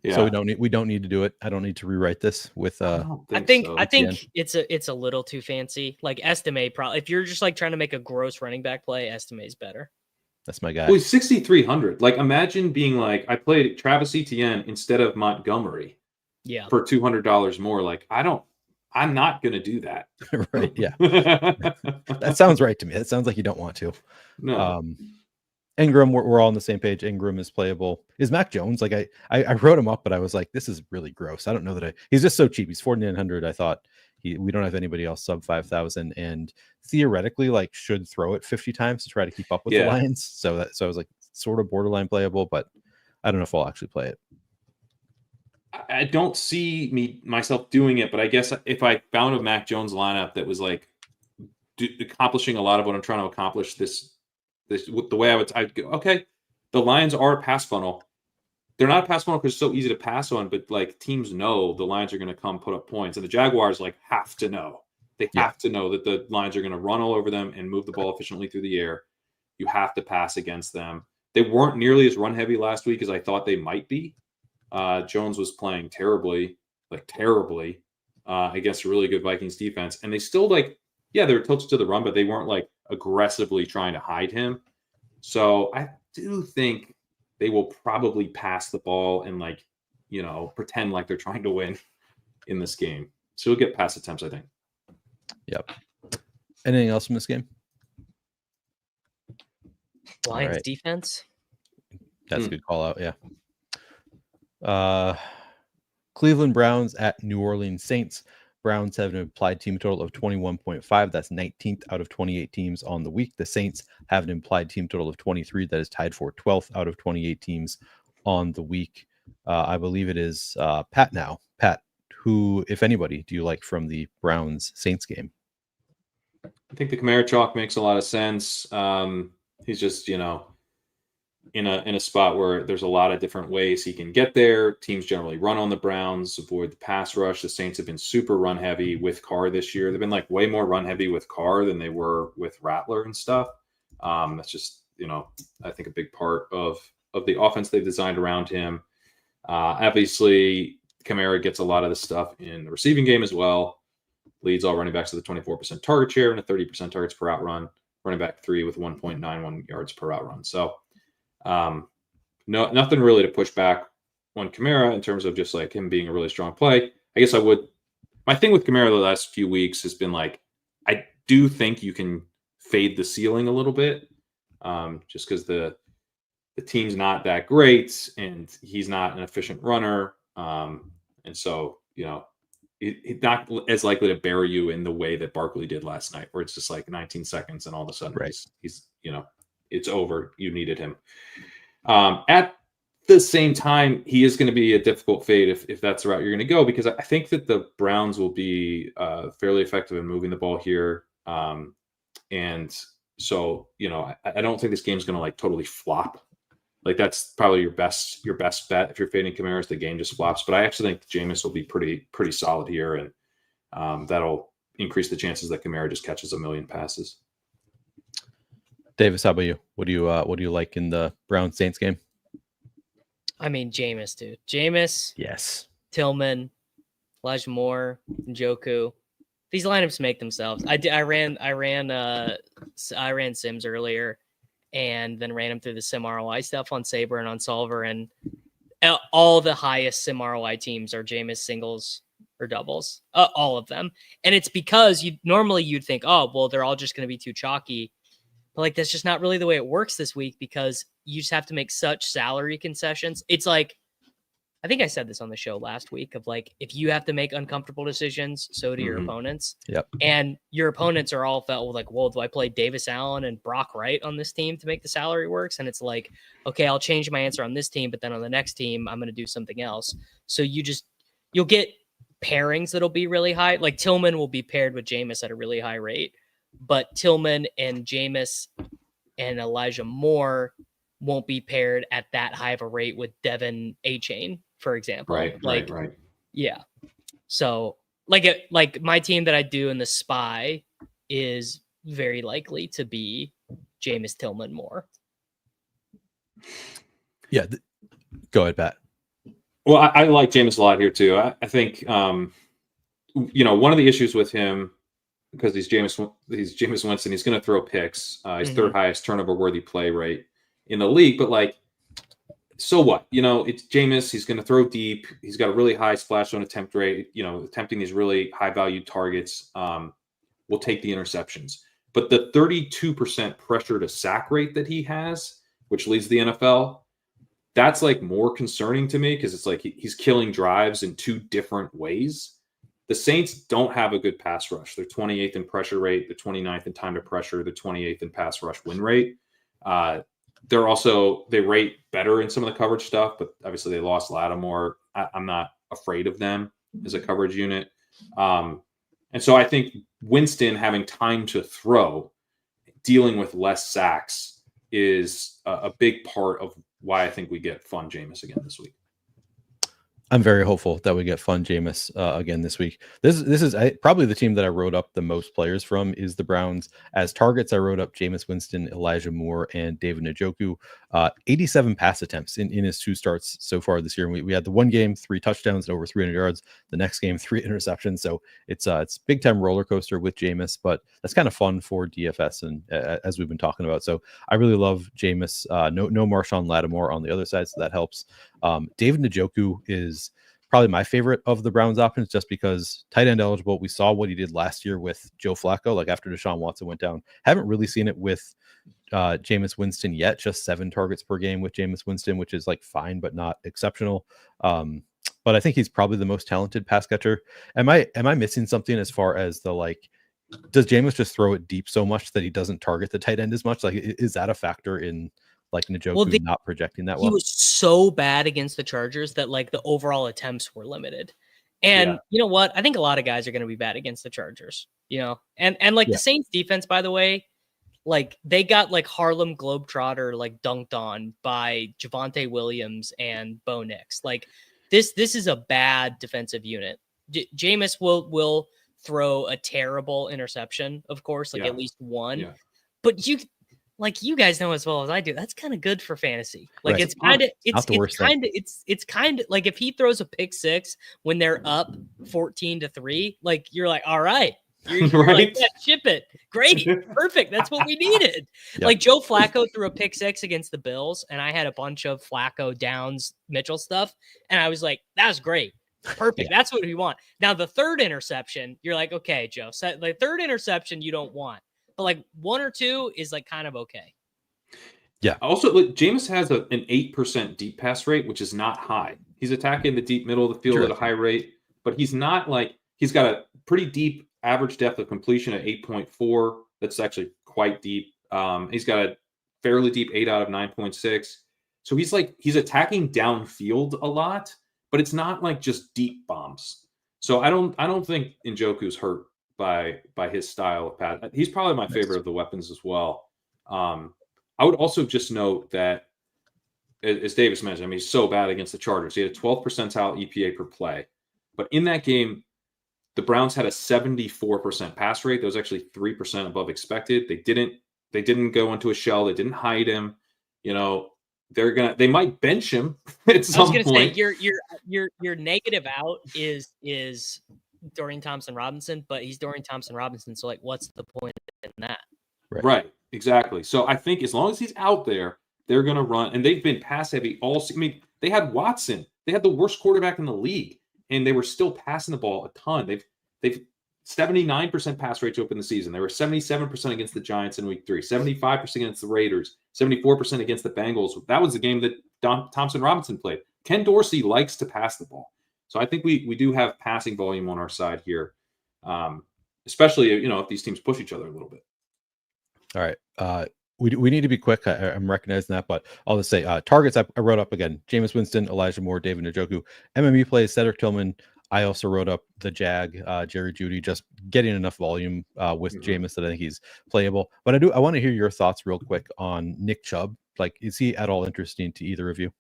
Yeah. So we don't need to do it. I don't need to rewrite this with I think it's a little too fancy. Like Estime, probably if you're just like trying to make a gross running back play, Estime's better. That's my guy. Well, he's 6,300. Like, imagine being like, I played Travis Etienne instead of Montgomery. Yeah. For $200 more. Like, I'm not going to do that. Right. Yeah. That sounds right to me. It sounds like you don't want to. No. Ingram, we're all on the same page. Ingram is playable. Is Mac Jones? Like I wrote him up, but I was like, this is really gross. I don't know that he's just so cheap. He's 4,900. I thought we don't have anybody else sub 5,000, and theoretically like should throw it 50 times to try to keep up with the Lions. So I was like sort of borderline playable, but I don't know if I'll actually play it. I don't see myself doing it, but I guess if I found a Mac Jones lineup that was like accomplishing a lot of what I'm trying to accomplish, the way I'd go, okay, the Lions are a pass funnel. They're not a pass funnel because it's so easy to pass on, but like teams know the Lions are going to come put up points, and the Jaguars like have to know. They have to know that the Lions are going to run all over them and move the ball efficiently through the air. You have to pass against them. They weren't nearly as run heavy last week as I thought they might be. Jones was playing terribly against a really good Vikings defense. And they still they were tilted to the run, but they weren't like aggressively trying to hide him. So I do think they will probably pass the ball and pretend like they're trying to win in this game. So we'll get pass attempts, I think. Yep. Anything else from this game? Lions defense. That's a good call out. Yeah. Cleveland Browns at New Orleans Saints. Browns have an implied team total of 21.5. That's 19th out of 28 teams on the week. The Saints have an implied team total of 23. That is tied for 12th out of 28 teams on the week. I believe it is Pat now. Pat, who, if anybody, do you like from the Browns Saints game? I think the Kamara chalk makes a lot of sense. He's just, in a spot where there's a lot of different ways he can get there. Teams generally run on the Browns, avoid the pass rush. The Saints have been super run heavy with Carr this year. They've been like way more run heavy with Carr than they were with Rattler and stuff. That's just, I think a big part of the offense they've designed around him. Obviously, Kamara gets a lot of the stuff in the receiving game as well. Leads all running backs with a 24% target share and a 30% targets per out run. Running back 3 with 1.91 yards per out run. So, nothing really to push back on Kamara in terms of just like him being a really strong play. I guess my thing with Kamara the last few weeks has been like, I do think you can fade the ceiling a little bit, just because the team's not that great and he's not an efficient runner. And so, he's not as likely to bury you in the way that Barkley did last night, where it's just like 19 seconds and all of a sudden he's it's over. You needed him. At the same time, he is going to be a difficult fade if that's the route you're going to go, because I think that the Browns will be fairly effective in moving the ball here. And so, I don't think this game's going to like totally flop. Like that's probably your best bet if you're fading Kamara, if the game just flops. But I actually think Jameis will be pretty solid here, and that'll increase the chances that Kamara just catches a million passes. Davis, how about you? What do you like in the Browns Saints game? I mean, Jameis, dude. Jameis. Yes. Tillman, Elijah Moore, Njoku. These lineups make themselves. I ran Sims earlier, and then ran him through the Sim ROI stuff on Sabre and on Solver, and all the highest Sim ROI teams are Jameis singles or doubles, all of them. And it's because you'd think, oh, well, they're all just going to be too chalky. But like, that's just not really the way it works this week, because you just have to make such salary concessions. It's like, I think I said this on the show last week of like, if you have to make uncomfortable decisions, so do your opponents. Yep. And your opponents are all felt like, well, do I play Davis Allen and Brock Wright on this team to make the salary works? And it's like, okay, I'll change my answer on this team, but then on the next team, I'm going to do something else. So you'll get pairings that'll be really high. Like Tillman will be paired with Jameis at a really high rate, but Tillman and Jameis and Elijah Moore won't be paired at that high of a rate with Devin A-Chain, for example. Right. Yeah. So like my team that I do in the SPY is very likely to be Jameis Tillman more. Yeah. Go ahead, Pat. Well, I like Jameis a lot here too. I think, you know, one of the issues with him, because he's Jameis Winston, he's going to throw picks. He's third highest turnover worthy play rate in the league. But like, so what? You know, it's Jameis. He's going to throw deep. He's got a really high splash zone attempt rate. You know, attempting these really high value targets. Will take the interceptions. But the 32% pressure to sack rate that he has, which leads the NFL, that's like more concerning to me, because it's like he's killing drives in two different ways. The Saints don't have a good pass rush. They're 28th in pressure rate. They're 29th in time to pressure. They're 28th in pass rush win rate. They rate better in some of the coverage stuff, but obviously they lost Lattimore. I'm not afraid of them as a coverage unit. And so I think Winston having time to throw, dealing with less sacks, is a big part of why I think we get fun Jameis again this week. I'm very hopeful that we get fun Jameis again this week. This is probably the team that I wrote up the most players from is the Browns. As targets, I wrote up Jameis Winston, Elijah Moore, and David Njoku. 87 pass attempts in his two starts so far this year. And we had the one game, 3 touchdowns and over 300 yards. The next game, 3 interceptions. So it's big time roller coaster with Jameis, but that's kind of fun for DFS and as we've been talking about. So I really love Jameis. No Marshawn Lattimore on the other side, so that helps. David Njoku is probably my favorite of the Browns options, just because tight end eligible. We saw what he did last year with Joe Flacco, like after Deshaun Watson went down. Haven't really seen it with Jameis Winston yet, just 7 targets per game with Jameis Winston, which is like fine, but not exceptional. But I think he's probably the most talented pass catcher. Am I missing something as far as the, like, does Jameis just throw it deep so much that he doesn't target the tight end as much? Like, is that a factor in like Njoku not projecting that well? He was so bad against the Chargers that like the overall attempts were limited. And you know what? I think a lot of guys are going to be bad against the Chargers, you know, and like the Saints defense, by the way, like they got like Harlem Globetrotter, like dunked on by Javonte Williams and Bo Nix. Like this is a bad defensive unit. Jameis will throw a terrible interception, of course, like at least one, but you guys know as well as I do, that's kind of good for fantasy. Like it's kind of like if he throws a pick 6 when they're up 14-3, like you're like, all right, you're right. like, yeah, ship it. Great. Perfect. That's what we needed. Like Joe Flacco threw a pick 6 against the Bills, and I had a bunch of Flacco Downs Mitchell stuff. And I was like, that was great. Perfect. That's what we want. Now the third interception, you're like, okay, Joe, so the third interception you don't want. But like 1 or 2 is like kind of okay. Yeah. Also, like, Jameis has an 8% deep pass rate, which is not high. He's attacking the deep middle of the field at a high rate, but he's not like, he's got a pretty deep average depth of completion at 8.4. That's actually quite deep. He's got a fairly deep 8 out of 9.6. So he's attacking downfield a lot, but it's not like just deep bombs. So I don't think Njoku's hurt by his style of pass. He's probably my favorite of the weapons as well. I would also just note that, as Davis mentioned, I mean, he's so bad against the Chargers. He had a 12th percentile EPA per play, but in that game, the Browns had a 74% pass rate. That was actually 3% above expected. They didn't go into a shell. They didn't hide him. You know, they might bench him at some point. I was going to say your negative out is Dorian Thompson-Robinson, but he's Dorian Thompson-Robinson. So like, what's the point in that? Right. Exactly. So I think as long as he's out there, they're going to run, and they've been pass heavy all season. I mean, they had Watson. They had the worst quarterback in the league, and they were still passing the ball a ton. They've 79% pass rate to open the season. They were 77% against the Giants in week 3, 75% against the Raiders, 74% against the Bengals. That was the game that Thompson-Robinson played. Ken Dorsey likes to pass the ball. So I think we do have passing volume on our side here, especially, you know, if these teams push each other a little bit. All right. We need to be quick. I'm recognizing that, but I'll just say targets I wrote up again: Jameis Winston, Elijah Moore, David Njoku. MME plays Cedric Tillman. I also wrote up the Jerry Jeudy, just getting enough volume with Jameis that I think he's playable. But I want to hear your thoughts real quick on Nick Chubb. Like, is he at all interesting to either of you?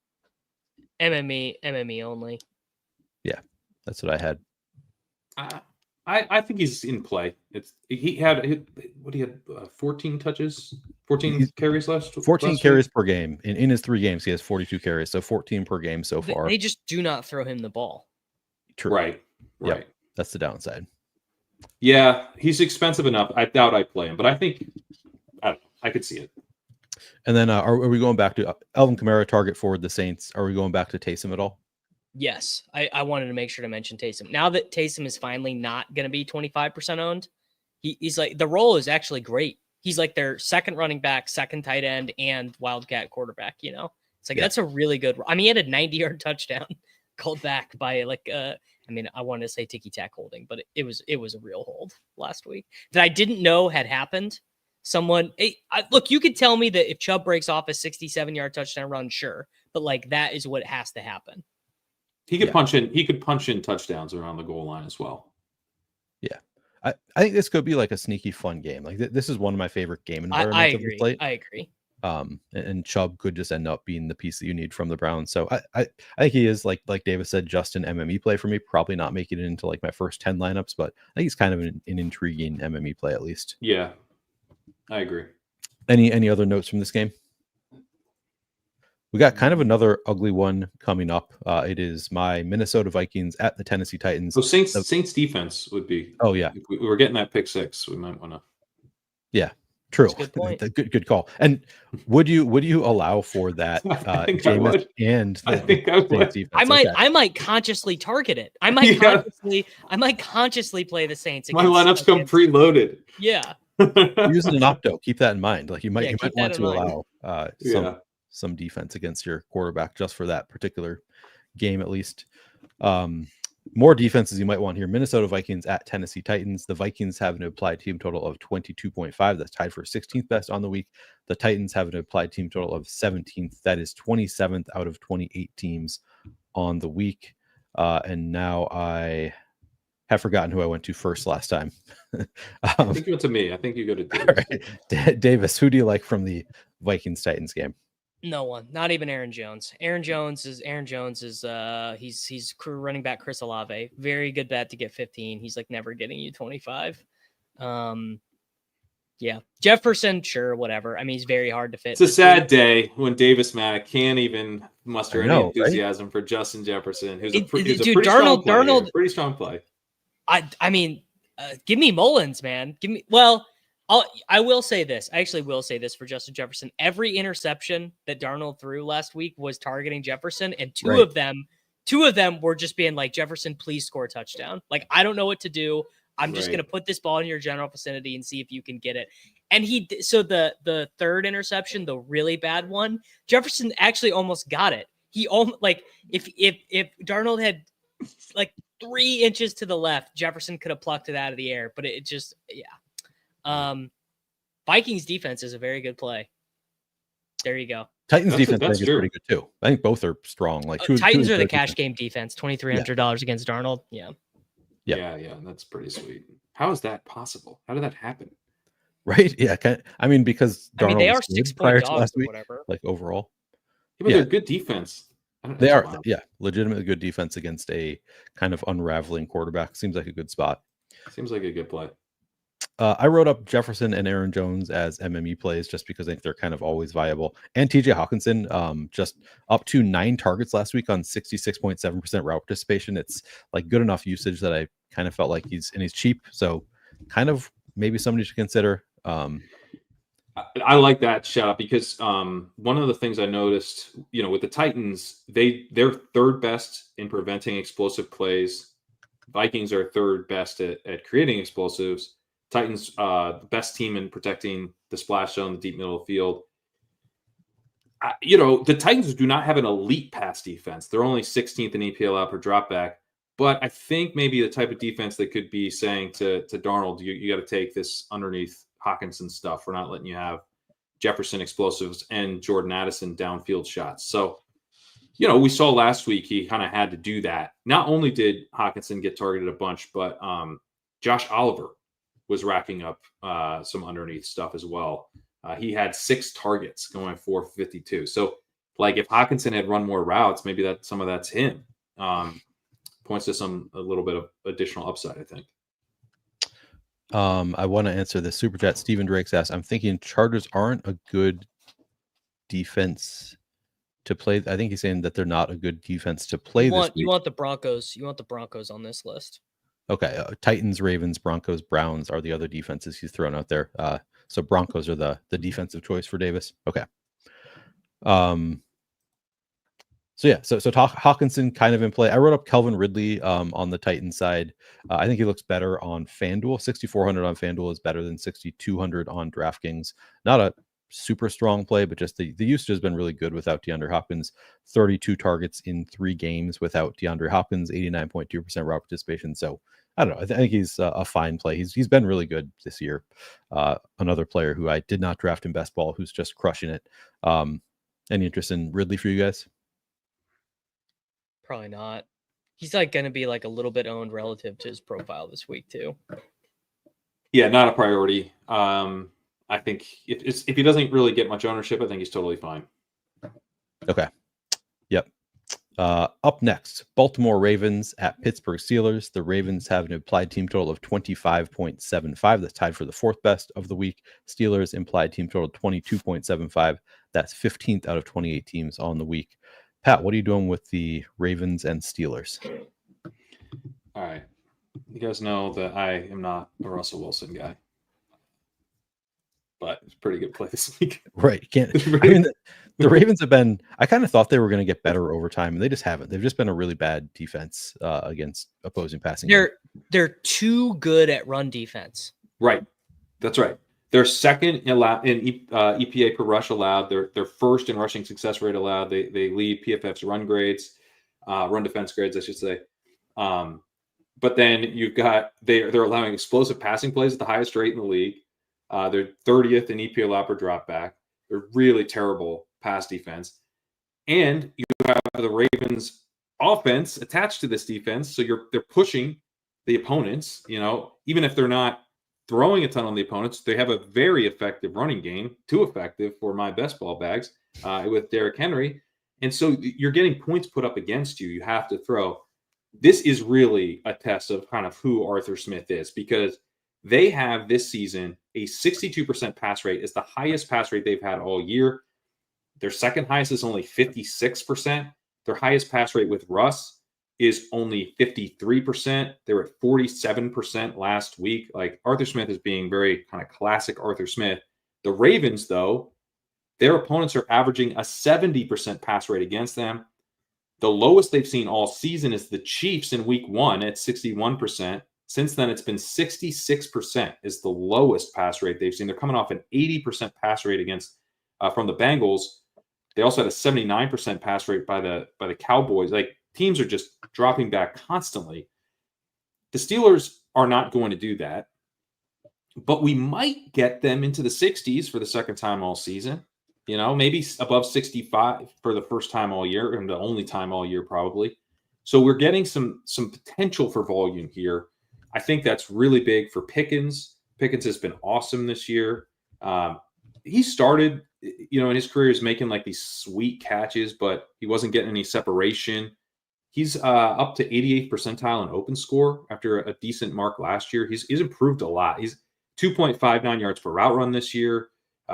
MME only. Yeah, that's what I had. I think he's in play. He had 14 touches, 14 carries last 14 carries per game. In his 3 games, he has 42 carries, so 14 per game so far. They just do not throw him the ball. True. Right. Yep. That's the downside. Yeah, he's expensive enough. I doubt I'd play him, but I think I could see it. And then are we going back to Alvin Kamara, target forward the Saints? Are we going back to Taysom at all? Yes, I wanted to make sure to mention Taysom. Now that Taysom is finally not going to be 25% owned, he's like, the role is actually great. He's like their second running back, second tight end, and wildcat quarterback. You know, it's like that's a really good. I mean, he had a 90-yard touchdown called back by I wanted to say ticky-tack holding, but it was a real hold last week that I didn't know had happened. Look, you could tell me that if Chubb breaks off a 67-yard touchdown run, sure, but like that is what has to happen. He could punch in. He could punch in touchdowns around the goal line as well. Yeah, I think this could be like a sneaky fun game. Like this is one of my favorite game environments. I agree. I agree. And Chubb could just end up being the piece that you need from the Browns. So I think he is like Davis said, just an MME play for me. Probably not making it into like my first 10 lineups, but I think he's kind of an intriguing MME play at least. Yeah, I agree. Any other notes from this game? We got kind of another ugly one coming up. It is my Minnesota Vikings at the Tennessee Titans. So Saints defense would be. Oh yeah, if we were getting that pick 6. We might want to. Yeah, true. Good point. Good call. And would you allow for that? Jameis and I think I would. Defense? I might consciously target it. I might consciously play the Saints. My lineups come preloaded. Yeah. Using an opto, keep that in mind. Like you might want to allow some defense against your quarterback just for that particular game, at least. More defenses you might want here. Minnesota Vikings at Tennessee Titans. The Vikings have an applied team total of 22.5. That's tied for 16th best on the week. The Titans have an applied team total of 17th. That is 27th out of 28 teams on the week. And now I have forgotten who I went to first last time. I think you went to me. I think you go to Davis. Right. Davis, who do you like from the Vikings-Titans game? No one, not even Aaron Jones. Aaron Jones is he's running back Chris Olave. Very good bet to get 15. He's like never getting you 25. Yeah. Jefferson, sure, whatever. I mean, he's very hard to fit. It's a sad day when Davis Mack can't even muster any enthusiasm for Justin Jefferson, who's a pretty strong play. I mean, give me Mullins, man. I will say this. I actually will say this for Justin Jefferson. Every interception that Darnold threw last week was targeting Jefferson, and two of them were just being like, Jefferson, please score a touchdown. Like, I don't know what to do. I'm just going to put this ball in your general vicinity and see if you can get it. And the third interception, the really bad one, Jefferson actually almost got it. He almost if Darnold had like 3 inches to the left, Jefferson could have plucked it out of the air, but it just, Vikings defense is a very good play. There you go. Titans defense is pretty good too. I think both are strong. Like Titans are the cash game defense. $2,300 against Darnold. Yeah. Yeah, that's pretty sweet. How is that possible? How did that happen? Right? Yeah. I mean, because Darnold they are 6-point dogs last week, whatever. Like overall. Yeah, but they're good defense. They are, legitimately good defense against a kind of unraveling quarterback. Seems like a good spot. Seems like a good play. I wrote up Jefferson and Aaron Jones as MME plays just because I think they're kind of always viable. And TJ Hawkinson, just up to 9 targets last week on 66.7% route participation. It's like good enough usage that I kind of felt like he's cheap. So kind of maybe somebody to consider. I like that shout out because one of the things I noticed, with the Titans, they're third best in preventing explosive plays. Vikings are third best at creating explosives. Titans, the best team in protecting the splash zone, the deep middle of the field. The Titans do not have an elite pass defense. They're only 16th in EPL per dropback. But I think maybe the type of defense they could be saying to Darnold, you got to take this underneath Hawkinson stuff. We're not letting you have Jefferson explosives and Jordan Addison downfield shots. So we saw last week he kind of had to do that. Not only did Hawkinson get targeted a bunch, but Josh Oliver was racking up some underneath stuff as well. He had 6 targets going for 52. So, like, if Hawkinson had run more routes, maybe some of that's him. Points to a little bit of additional upside, I think. I want to answer the super chat. Stephen Drake's asked, I'm thinking Chargers aren't a good defense to play. I think he's saying that they're not a good defense to play this week. You want the Broncos. You want the Broncos on this list. Okay. Titans, Ravens, Broncos, Browns are the other defenses he's thrown out there. So Broncos are the defensive choice for Davis. Okay. So Hawkinson kind of in play. I wrote up Kelvin Ridley on the Titans side. I think he looks better on FanDuel. 6,400 on FanDuel is better than 6,200 on DraftKings. Not a super strong play, but just the usage has been really good without DeAndre Hopkins. 32 targets in 3 games without DeAndre Hopkins, 89.2% route participation. So I don't know. I think he's a fine play. He's been really good this year. Another player who I did not draft in best ball who's just crushing it. Any interest in Ridley for you guys? Probably not. He's like going to be like a little bit owned relative to his profile this week too. Yeah, not a priority. I think if he doesn't really get much ownership, I think he's totally fine. Okay. Yep. Up next, Baltimore Ravens at Pittsburgh Steelers. The Ravens have an implied team total of 25.75. That's tied for the 4th best of the week. Steelers implied team total 22.75. That's 15th out of 28 teams on the week. Pat, what are you doing with the Ravens and Steelers? All right. You guys know that I am not a Russell Wilson guy, but it's a pretty good play this week. Right. The Ravens have been, I kind of thought they were going to get better over time, and they just haven't. They've just been a really bad defense against opposing passing. They're too good at run defense. Right. That's right. They're second in EPA per rush allowed. They're first in rushing success rate allowed. They lead PFF's run defense grades, I should say. But then you've got they're allowing explosive passing plays at the highest rate in the league. They're 30th in EPA allowed per drop back. They're really terrible pass defense, and you have the Ravens offense attached to this defense. So they're pushing the opponents. Even if they're not throwing a ton on the opponents, they have a very effective running game, too effective for my best ball bags with Derrick Henry. And so you're getting points put up against you. You have to throw. This is really a test of kind of who Arthur Smith is, because they have this season a 62% pass rate. It's the highest pass rate they've had all year. Their second highest is only 56%. Their highest pass rate with Russ is only 53%. They were at 47% last week. Like, Arthur Smith is being very kind of classic Arthur Smith. The Ravens, though, their opponents are averaging a 70% pass rate against them. The lowest they've seen all season is the Chiefs in week 1 at 61%. Since then, it's been 66% is the lowest pass rate they've seen. They're coming off an 80% pass rate against from the Bengals. They also had a 79% pass rate by the Cowboys. Like, teams are just dropping back constantly. The Steelers are not going to do that, but we might get them into the 60s for the second time all season. Maybe above 65 for the first time all year, and the only time all year probably. So we're getting some potential for volume here. I think that's really big for Pickens. Pickens has been awesome this year. He started, in his career, is making like these sweet catches, but he wasn't getting any separation. He's up to 88th percentile in open score after a decent mark last year. He's improved a lot. He's 2.59 yards per route run this year.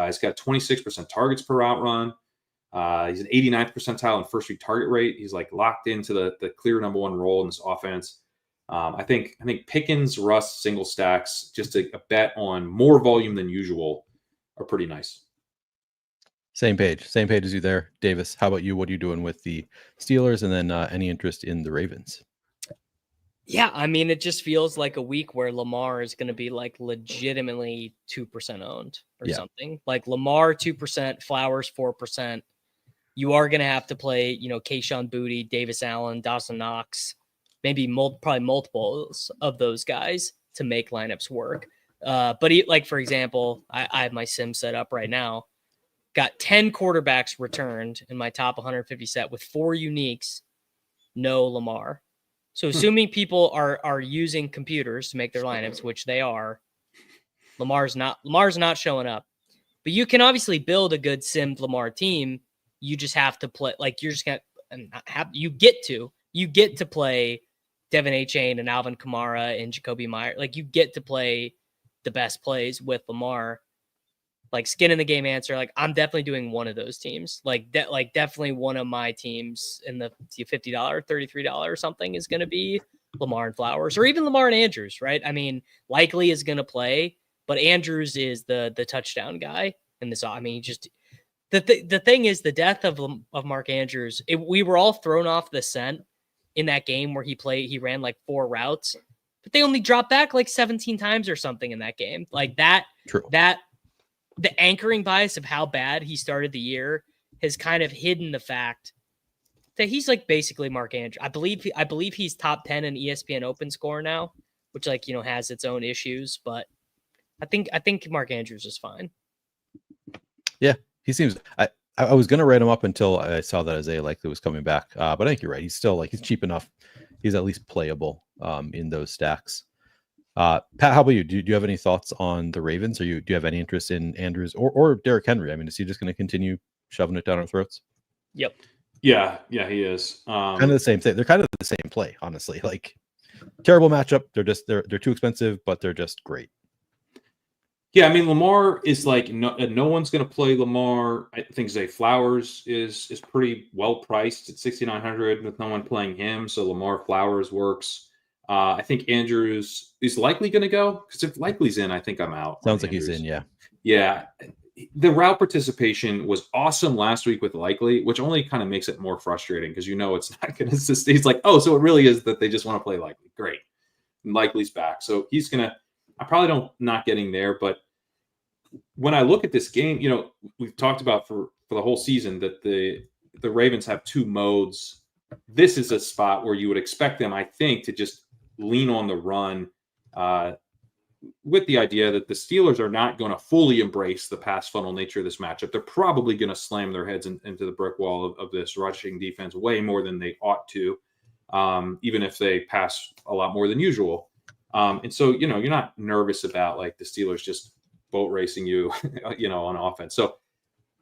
He's got 26% targets per route run. He's an 89th percentile in first read target rate. He's like locked into the clear number 1 role in this offense. I think Pickens, Russ, single stacks, just a bet on more volume than usual, are pretty nice. Same page as you there, Davis. How about you? What are you doing with the Steelers, and then any interest in the Ravens? Yeah, I mean, it just feels like a week where Lamar is going to be like legitimately 2% owned or something. Like Lamar 2%, Flowers 4%. You are going to have to play, Kayshon Boutte, Davis Allen, Dawson Knox, maybe probably multiples of those guys to make lineups work. But for example, I have my sim set up right now. got 10 quarterbacks returned in my top 150 set with 4 uniques, no Lamar. So assuming people are using computers to make their lineups, which they are, Lamar's not showing up. But you can obviously build a good simmed Lamar team. You just have to play, like, you're just gonna have, you get to play Devin A-Chain and Alvin Kamara and Jacoby Meyer. Like, you get to play the best plays with Lamar. Like, skin in the game answer. Like, I'm definitely doing one of those teams. Like, definitely one of my teams in the $50, $33 or something is going to be Lamar and Flowers, or even Lamar and Andrews, right? I mean, likely is going to play, but Andrews is the touchdown guy in this. I mean, just the thing is, the death of Mark Andrews. We were all thrown off the scent in that game where he ran like 4 routes, but they only dropped back like 17 times or something in that game. Like that. True. The anchoring bias of how bad he started the year has kind of hidden the fact that he's like basically Mark Andrews. I believe he's top 10 in ESPN Open Score now, which, like, has its own issues, but I think Mark Andrews is fine. Yeah, he seems. I was gonna write him up until I saw that Isaiah likely was coming back, but I think you're right. He's still he's cheap enough. He's at least playable in those stacks. Pat, how about you? Do you have any thoughts on the Ravens? Do you have any interest in Andrews or Derrick Henry? I mean, is he just going to continue shoving it down our throats? Yep. Yeah, he is. Kind of the same thing. They're kind of the same play, honestly. Like, terrible matchup. They're too expensive, but they're just great. Yeah, I mean, Lamar is like no one's going to play Lamar. I think Zay Flowers is pretty well priced at 6,900 with no one playing him. So Lamar Flowers works. I think Andrews is likely going to go, because if Likely's in, I think I'm out. Sounds like he's in, yeah. Yeah. The route participation was awesome last week with Likely, which only kind of makes it more frustrating because it's not going to sustain. He's like, oh, so it really is that they just want to play Likely. Great. And Likely's back. So he's going to – I probably not getting there. But when I look at this game, we've talked about for the whole season that the Ravens have 2 modes. This is a spot where you would expect them, I think, to just – lean on the run with the idea that the Steelers are not going to fully embrace the pass funnel nature of this matchup. They're probably going to slam their heads into the brick wall of this rushing defense way more than they ought to, even if they pass a lot more than usual. And so, you're not nervous about like the Steelers just boat racing you, on offense. So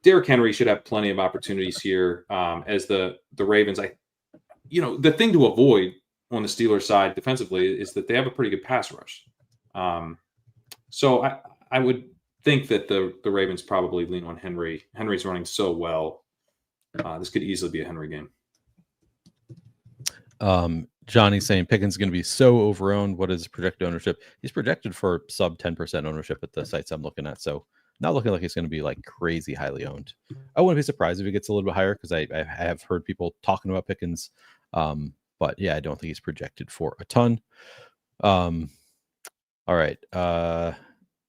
Derrick Henry should have plenty of opportunities here as the Ravens. The thing to avoid on the Steelers side defensively is that they have a pretty good pass rush. So I would think that the Ravens probably lean on Henry. Henry's running so well. This could easily be a Henry game. Johnny's saying Pickens is going to be so overowned. What is projected ownership? He's projected for sub 10% ownership at the sites I'm looking at. So not looking like he's going to be like crazy highly owned. I wouldn't be surprised if he gets a little bit higher because I have heard people talking about Pickens. But yeah, I don't think he's projected for a ton. All right.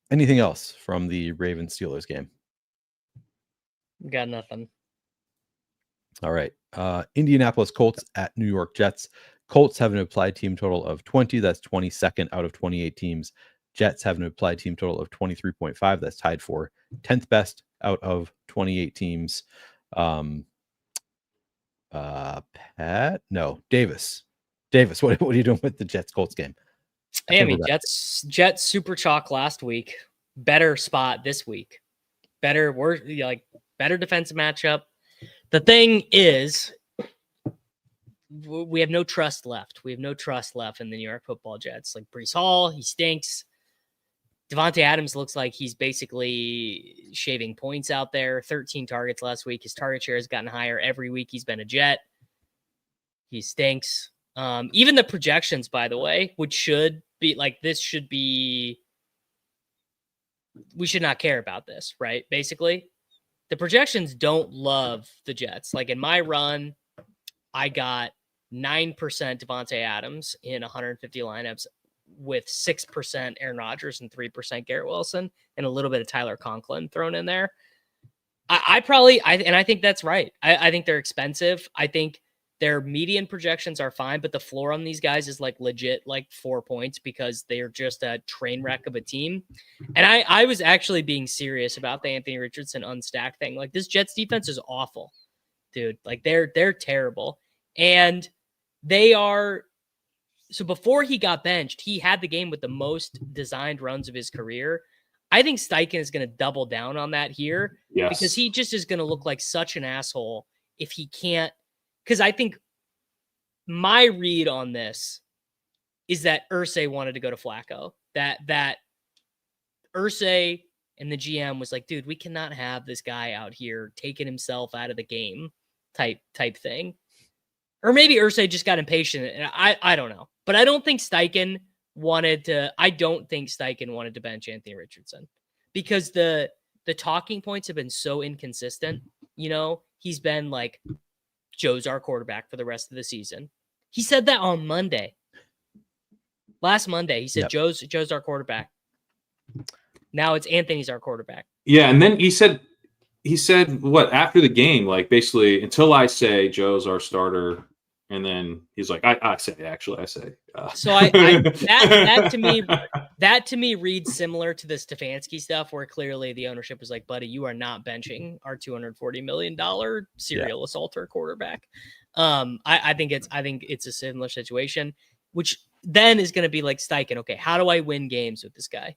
Anything else from the Ravens Steelers game? Got nothing. All right. Indianapolis Colts at New York Jets. Colts have an applied team total of 20. That's 22nd out of 28 teams. Jets have an applied team total of 23.5. That's tied for 10th best out of 28 teams. Davis, what are you doing with the Jets Colts game? Hey, I mean, Jets super chalk last week, better spot this week, better defensive matchup. The thing is, we have no trust left. We have no trust left in the New York Football Jets. Like Breece Hall, he stinks. Devontae Adams looks like he's basically shaving points out there. 13 targets last week. His target share has gotten higher every week he's been a Jet. He stinks. Even the projections, by the way, which should be like this should be. We should not care about this, right? Basically, the projections don't love the Jets. Like in my run, I got 9% Devontae Adams in 150 lineups, with 6% Aaron Rodgers and 3% Garrett Wilson and a little bit of Tyler Conklin thrown in there. I think that's right. I think they're expensive. I think their median projections are fine, but the floor on these guys is like legit like 4 points because they're just a train wreck of a team. And I was actually being serious about the Anthony Richardson unstacked thing. Like, this Jets defense is awful, dude. Like, they're terrible. And they are. So before he got benched, he had the game with the most designed runs of his career. I think Steichen is going to double down on that here, because he just is going to look like such an asshole if he can't. Because I think my read on this is that Irsay wanted to go to Flacco. That Irsay and the GM was like, dude, we cannot have this guy out here taking himself out of the game type thing. Or maybe Irsay just got impatient. And I don't know. But I don't think Steichen wanted to bench Anthony Richardson, because the talking points have been so inconsistent. You know, he's been like, Joe's our quarterback for the rest of the season. He said that on Monday. Last Monday, he said, yep, Joe's our quarterback. Now it's Anthony's our quarterback. Yeah, and then he said what after the game, like, basically, until I say Joe's our starter, and then he's like, I say. So that to me reads similar to the Stefanski stuff, where clearly the ownership was like, buddy, you are not benching our $240 million serial assaulter quarterback. I think it's a similar situation, which then is going to be like Steichen. Okay, how do I win games with this guy?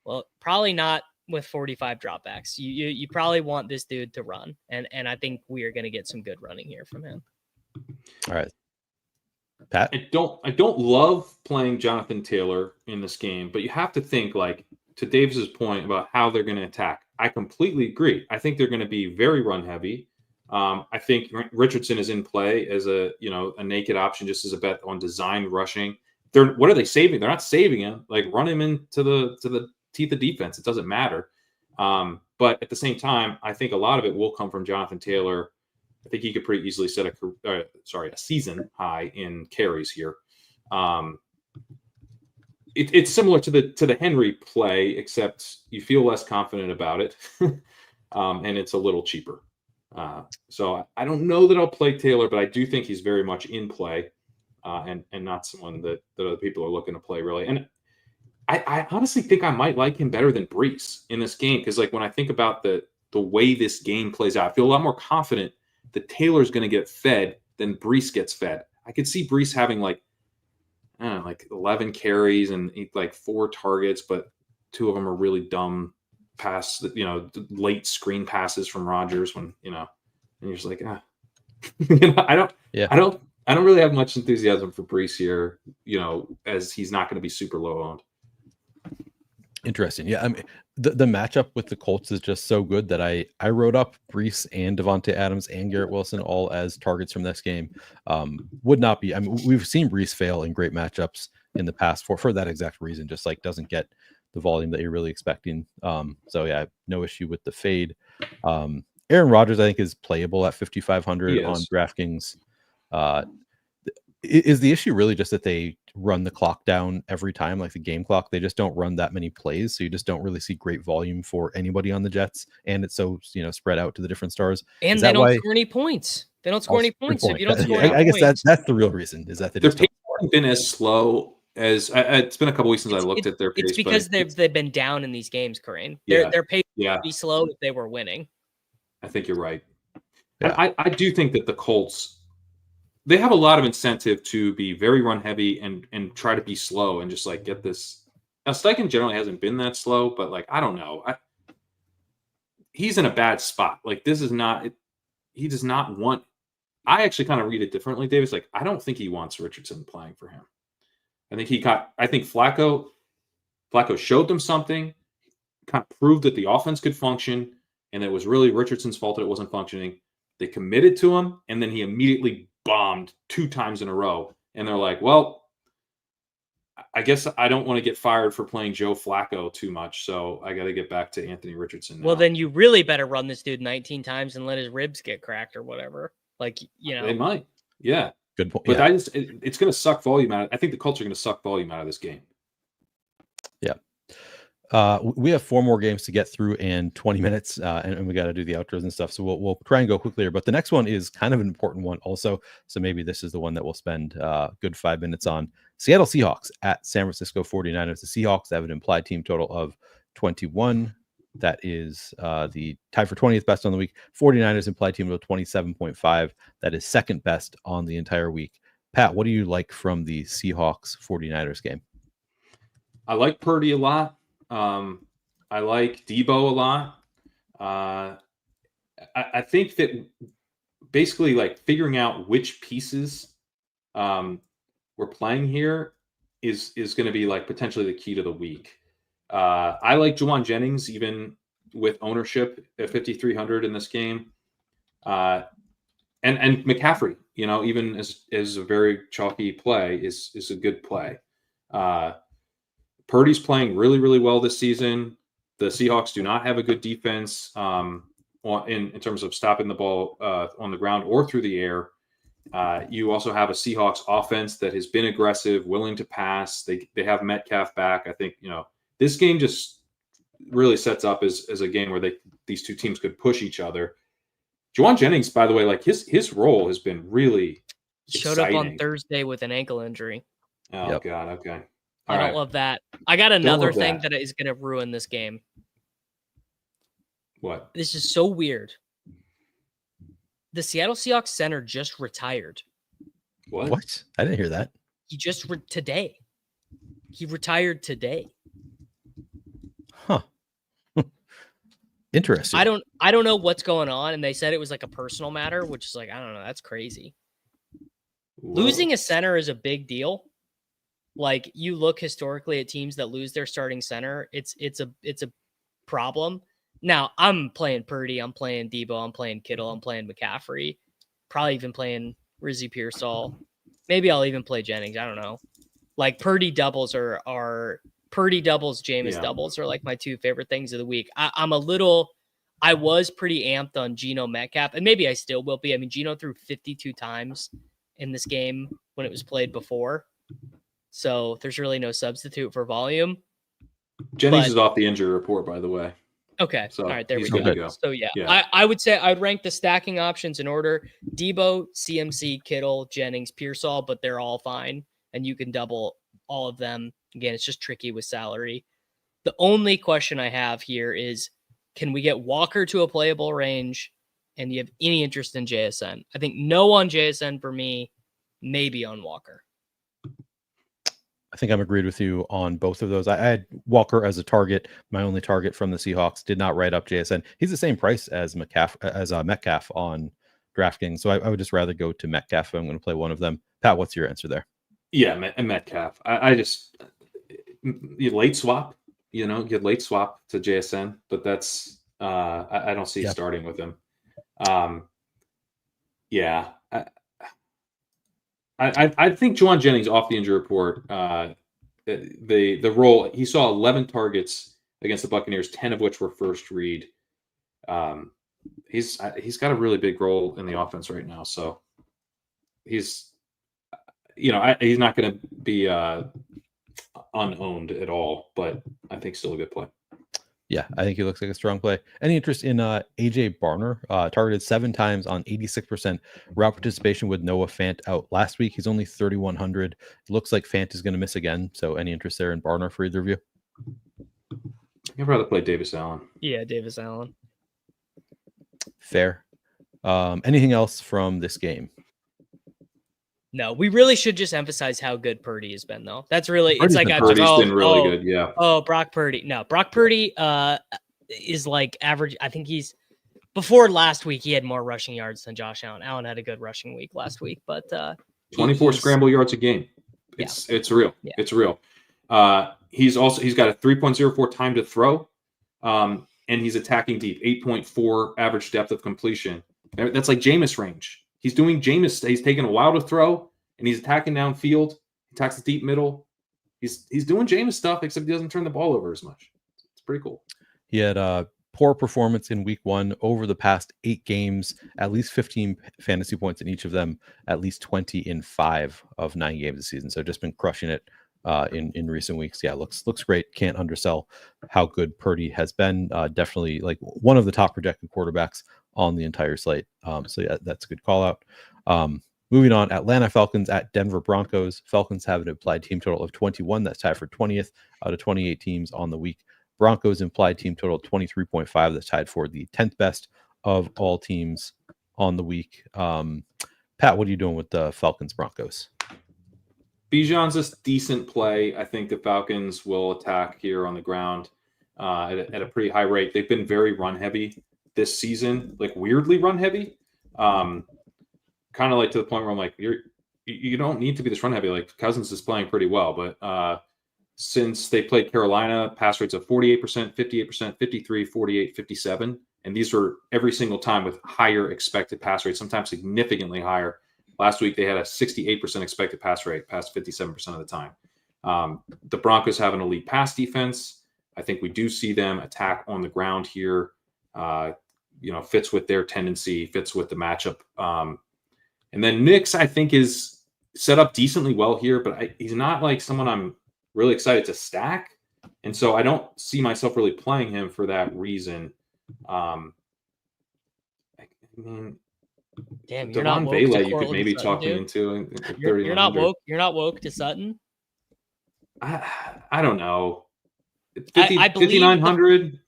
Well, probably not with 45 dropbacks. You probably want this dude to run, and I think we are going to get some good running here from him. All right, Pat. I don't love playing Jonathan Taylor in this game, but you have to think, like, to Davis's point about how they're going to attack. I completely agree. I think they're going to be very run heavy. I think Richardson is in play as a naked option, just as a bet on designed rushing. What are they saving? They're not saving him. Like, run him into the teeth of defense. It doesn't matter. But at the same time, I think a lot of it will come from Jonathan Taylor. I think he could pretty easily set a season high in carries here. It's similar to the Henry play, except you feel less confident about it, and it's a little cheaper. So I don't know that I'll play Taylor, but I do think he's very much in play, and not someone that other people are looking to play, really. And I honestly think I might like him better than Brees in this game, because, like, when I think about the way this game plays out, I feel a lot more confident that Taylor's going to get fed than Brees gets fed. I could see Brees having like 11 carries and like 4 targets, but 2 of them are really dumb pass, late screen passes from Rodgers when, and you're just like, I don't really have much enthusiasm for Brees here, as he's not going to be super low owned. Interesting. Yeah, I mean, the matchup with the Colts is just so good that I wrote up Brees and Devontae Adams and Garrett Wilson all as targets from this game. Would not be. I mean, we've seen Brees fail in great matchups in the past for that exact reason. Just like doesn't get the volume that you're really expecting. So yeah, I have no issue with the fade. Aaron Rodgers, I think, is playable at 5,500 on DraftKings. Is the issue really just that they run the clock down every time, like the game clock? They just don't run that many plays, so you just don't really see great volume for anybody on the Jets, and it's so spread out to the different stars. And they don't score any points. They don't score any points. If you don't score any points, I guess that's the real reason, is that they just haven't been as slow as it's been a couple weeks since I looked at their pace. It's because they've been down in these games, Corinne. Their pace would be slow if they were winning. I think you're right. Yeah. I do think that the Colts, they have a lot of incentive to be very run heavy and try to be slow and just like get this. Now, Steichen generally hasn't been that slow, but like, I don't know. He's in a bad spot. Like, this is not, he does not want, I actually kind of read it differently, Davis. Like, I don't think he wants Richardson playing for him. I think Flacco showed them something, kind of proved that the offense could function, and it was really Richardson's fault that it wasn't functioning. They committed to him, and then he immediately bombed 2 times in a row. And they're like, well, I guess I don't want to get fired for playing Joe Flacco too much, so I got to get back to Anthony Richardson now. Well, then you really better run this dude 19 times and let his ribs get cracked or whatever. Like, They might. Yeah. Good point. But it's going to suck volume out. I think the Colts are going to suck volume out of this game. Yeah. We have 4 more games to get through in 20 minutes, and we got to do the outros and stuff. So we'll try and go quickly here. But the next one is kind of an important one also. So maybe this is the one that we'll spend a good 5 minutes on. Seattle Seahawks at San Francisco 49ers. The Seahawks have an implied team total of 21. That is the tie for 20th best on the week. 49ers implied team total 27.5. That is second best on the entire week. Pat, what do you like from the Seahawks 49ers game? I like Purdy a lot. I like Debo a lot. I think that basically like figuring out which pieces we're playing here is going to be like potentially the key to the week. I like Juwan Jennings even with ownership at 5,300 in this game. And McCaffrey, even as a very chalky play is a good play. Purdy's playing really, really well this season. The Seahawks do not have a good defense in terms of stopping the ball on the ground or through the air. You also have a Seahawks offense that has been aggressive, willing to pass. They have Metcalf back. I think, this game just really sets up as a game where these two teams could push each other. Juwan Jennings, by the way, like his role has been really showed up on Thursday with an ankle injury. Oh, yep. God. Okay. I don't love that. I got another thing that is going to ruin this game. What? This is so weird. The Seattle Seahawks center just retired. What? I didn't hear that. He just today. He retired today. Huh. Interesting. I don't know what's going on, and they said it was like a personal matter, which is like, I don't know, that's crazy. Whoa. Losing a center is a big deal. Like, you look historically at teams that lose their starting center, it's a problem. Now, I'm playing Purdy, I'm playing Debo, I'm playing Kittle, I'm playing McCaffrey, probably even playing Rizzy Pearsall. Maybe I'll even play Jennings. I don't know. Like, Purdy doubles are Purdy doubles, Jameis doubles are like my 2 favorite things of the week. I was pretty amped on Geno Metcalf, and maybe I still will be. I mean, Geno threw 52 times in this game when it was played before. So there's really no substitute for volume. Jennings is off the injury report, by the way. Okay. So all right. There we go. So yeah. I would say I'd rank the stacking options in order: Debo, CMC, Kittle, Jennings, Pearsall, but they're all fine. And you can double all of them. Again, it's just tricky with salary. The only question I have here is, can we get Walker to a playable range? And do you have any interest in JSN? I think no on JSN for me, maybe on Walker. I think I'm agreed with you on both of those. I had Walker as a target, my only target from the Seahawks. Did not write up JSN. He's the same price as Metcalf on DraftKings, so I would just rather go to Metcalf if I'm going to play one of them. Pat, what's your answer there? Yeah, Metcalf. I just late swap. Get late swap to JSN, but that's I don't see starting with him. I think Juwan Jennings off the injury report, the role, he saw 11 targets against the Buccaneers, 10 of which were first read. He's got a really big role in the offense right now. So he's not going to be unowned at all, but I think still a good play. Yeah, I think he looks like a strong play. Any interest in AJ Barner? Targeted 7 times on 86% route participation with Noah Fant out last week. He's only 3,100. It looks like Fant is going to miss again. So any interest there in Barner for either of you? I'd rather play Davis Allen. Yeah, Davis Allen. Fair. Anything else from this game? No, we really should just emphasize how good Purdy has been, though. That's really, Purdy's been really good. Yeah. Oh, Brock Purdy. No, Brock Purdy is like average. I think before last week, he had more rushing yards than Josh Allen. Allen had a good rushing week last week, but 24 scramble yards a game. It's real. Yeah. It's real. He's got a 3.04 time to throw, and he's attacking deep, 8.4 average depth of completion. That's like Jameis range. He's doing Jameis. He's taking a while to throw, and he's attacking downfield. He attacks the deep middle. He's doing Jameis stuff, except he doesn't turn the ball over as much. It's pretty cool. He had a poor performance in week 1. Over the past 8 games, at least 15 fantasy points in each of them, at least 20 in 5 of 9 games this season. So just been crushing it in recent weeks. Yeah, looks great. Can't undersell how good Purdy has been. Definitely like one of the top projected quarterbacks on the entire slate. So yeah, that's a good call out. Moving on, Atlanta Falcons at Denver Broncos. Falcons have an implied team total of 21. That's tied for 20th out of 28 teams on the week. Broncos implied team total 23.5. That's tied for the 10th best of all teams on the week. Pat, what are you doing with the Falcons Broncos? Bijan's a decent play. I think the Falcons will attack here on the ground at a pretty high rate. They've been very run heavy this season, like weirdly run heavy. Kind of like to the point where I'm like, you don't need to be this run heavy. Like Cousins is playing pretty well, but since they played Carolina, pass rates of 48%, 58%, 53, 48, 57. And these were every single time with higher expected pass rates, sometimes significantly higher. Last week, they had a 68% expected pass rate, past 57% of the time. The Broncos have an elite pass defense. I think we do see them attack on the ground here. Fits with their tendency, fits with the matchup. And then Nix, I think, is set up decently well here, but he's not like someone I'm really excited to stack. And so I don't see myself really playing him for that reason. I mean, damn, you're not woke to Vela, you could Cortland maybe Sutton, talk dude. him into. You're not woke. You're not woke to Sutton. I don't know. I believe 5,900.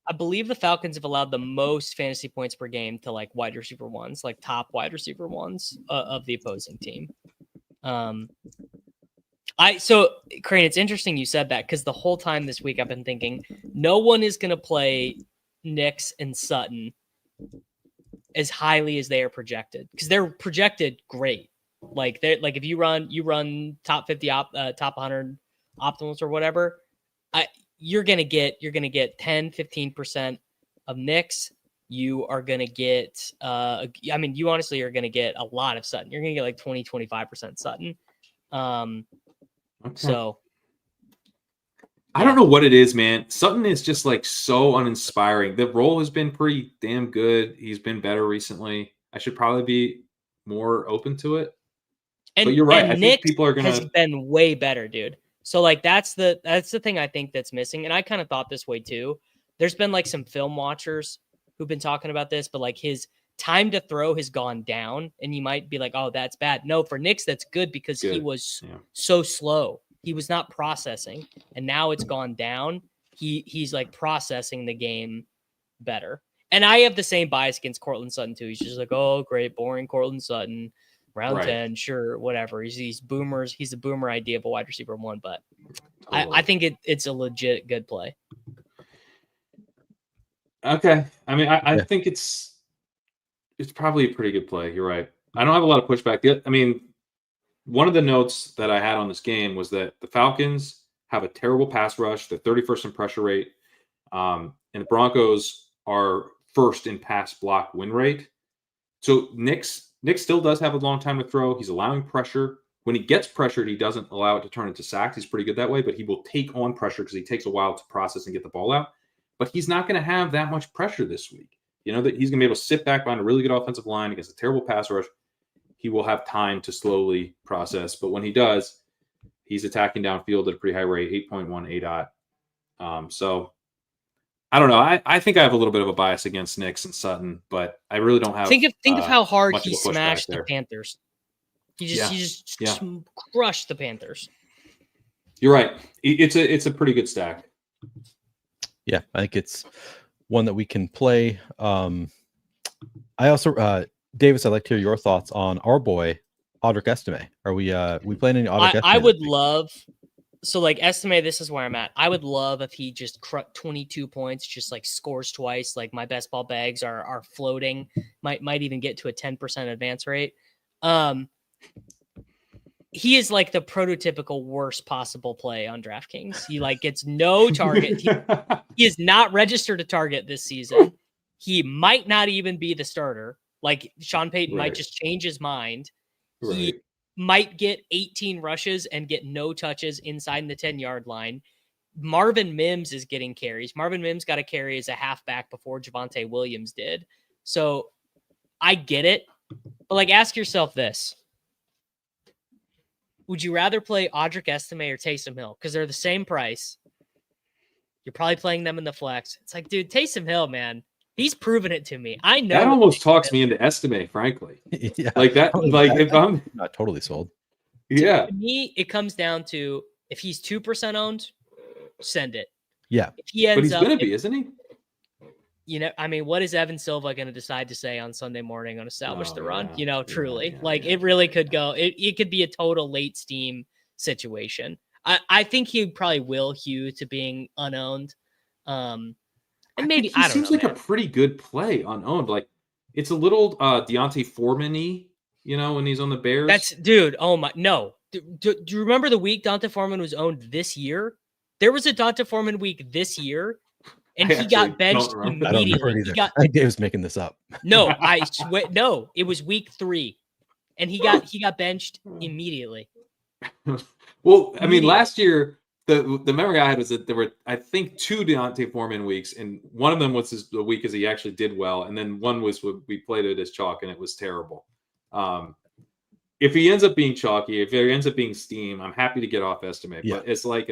I believe the Falcons have allowed the most fantasy points per game to like wide receiver ones, like top wide receiver ones of the opposing team. So Crane, it's interesting you said that because the whole time this week I've been thinking no one is going to play Nix and Sutton as highly as they are projected because they're projected great. Like they're like if you run top 50 top 100 optimals or whatever, you're gonna get 10-15% of Nix. You are gonna get you honestly are gonna get a lot of Sutton. You're gonna get like 20-25% Sutton. Okay. So I don't know what it is, man. Sutton is just like so uninspiring. The role has been pretty damn good. He's been better recently. I should probably be more open to it. But you're right. I think people are gonna has been way better, dude. So like that's the thing I think that's missing. And I kind of thought this way too. There's been like some film watchers who've been talking about this, but like his time to throw has gone down. And you might be like, oh, that's bad. No, for Nix, that's good because he was so slow. He was not processing. And now it's gone down. He's like processing the game better. And I have the same bias against Cortland Sutton too. He's just like, oh, great, boring Cortland Sutton. Round 10, sure, whatever. He's boomers. He's a boomer idea of a wide receiver one, but totally. I think it's a legit good play. Okay. I mean, I think it's probably a pretty good play. You're right. I don't have a lot of pushback. I mean, one of the notes that I had on this game was that the Falcons have a terrible pass rush. They're 31st in pressure rate. And the Broncos are first in pass block win rate. So Nick still does have a long time to throw. He's allowing pressure. When he gets pressured, he doesn't allow it to turn into sacks. He's pretty good that way, but he will take on pressure because he takes a while to process and get the ball out. But he's not going to have that much pressure this week. You know, that he's going to be able to sit back behind a really good offensive line against a terrible pass rush. He will have time to slowly process. But when he does, he's attacking downfield at a pretty high rate, 8.1 ADOT. So I don't know. I think I have a little bit of a bias against Nix and Sutton, but I really don't have. Think of how hard he smashed the Panthers. He just crushed the Panthers. You're right. It's a pretty good stack. Yeah, I think it's one that we can play. I also, Davis, I'd like to hear your thoughts on our boy Audric Estime. Are we playing any Audric Estime? I would love. So like Estime, this is where I'm at. I would love if he just 22 points, just like scores twice. Like my best ball bags are floating. Might even get to a 10% advance rate. He is like the prototypical worst possible play on DraftKings. He like gets no target. He is not registered to target this season. He might not even be the starter. Like Sean Payton might just change his mind. Right. He might get 18 rushes and get no touches inside the 10-yard line. Marvin Mims is getting carries. Marvin Mims got a carry as a halfback before Javonte Williams did. So I get it. But like ask yourself this. would you rather play Audric Estime or Taysom Hill? Because they're the same price. You're probably playing them in the flex. It's like, dude, Taysom Hill, man, he's proven it to me. I know that almost talks me into Estime, frankly. Yeah, Like that. Like if I'm not totally sold. Yeah. To me, it comes down to if he's 2% owned, send it. Yeah. If he ends But he's up, going to be, isn't he? You know, I mean, what is Evan Silva going to decide to say on Sunday morning on Establish the Run? Yeah. You know, truly, Yeah. it really could go. It could be a total late steam situation. I think he probably will hew to being unowned. And maybe he seems like a pretty good play unowned. Like it's a little Deontay Foreman-y, you know, when he's on the Bears. That's dude. Oh my no. Do you remember the week Deontay Foreman was owned this year? There was a Deontay Foreman week this year. And he got benched immediately. I think Dave's making this up. No, I swear. No, it was week 3, and he got benched immediately. Well, I mean, last year the memory I had was that there were, I think, 2 Deontay Foreman weeks, and one of them was the week as he actually did well, and then one was we played it as chalk, and it was terrible. If he ends up being chalky, if he ends up being steam, I'm happy to get off estimate. Yeah. But it's like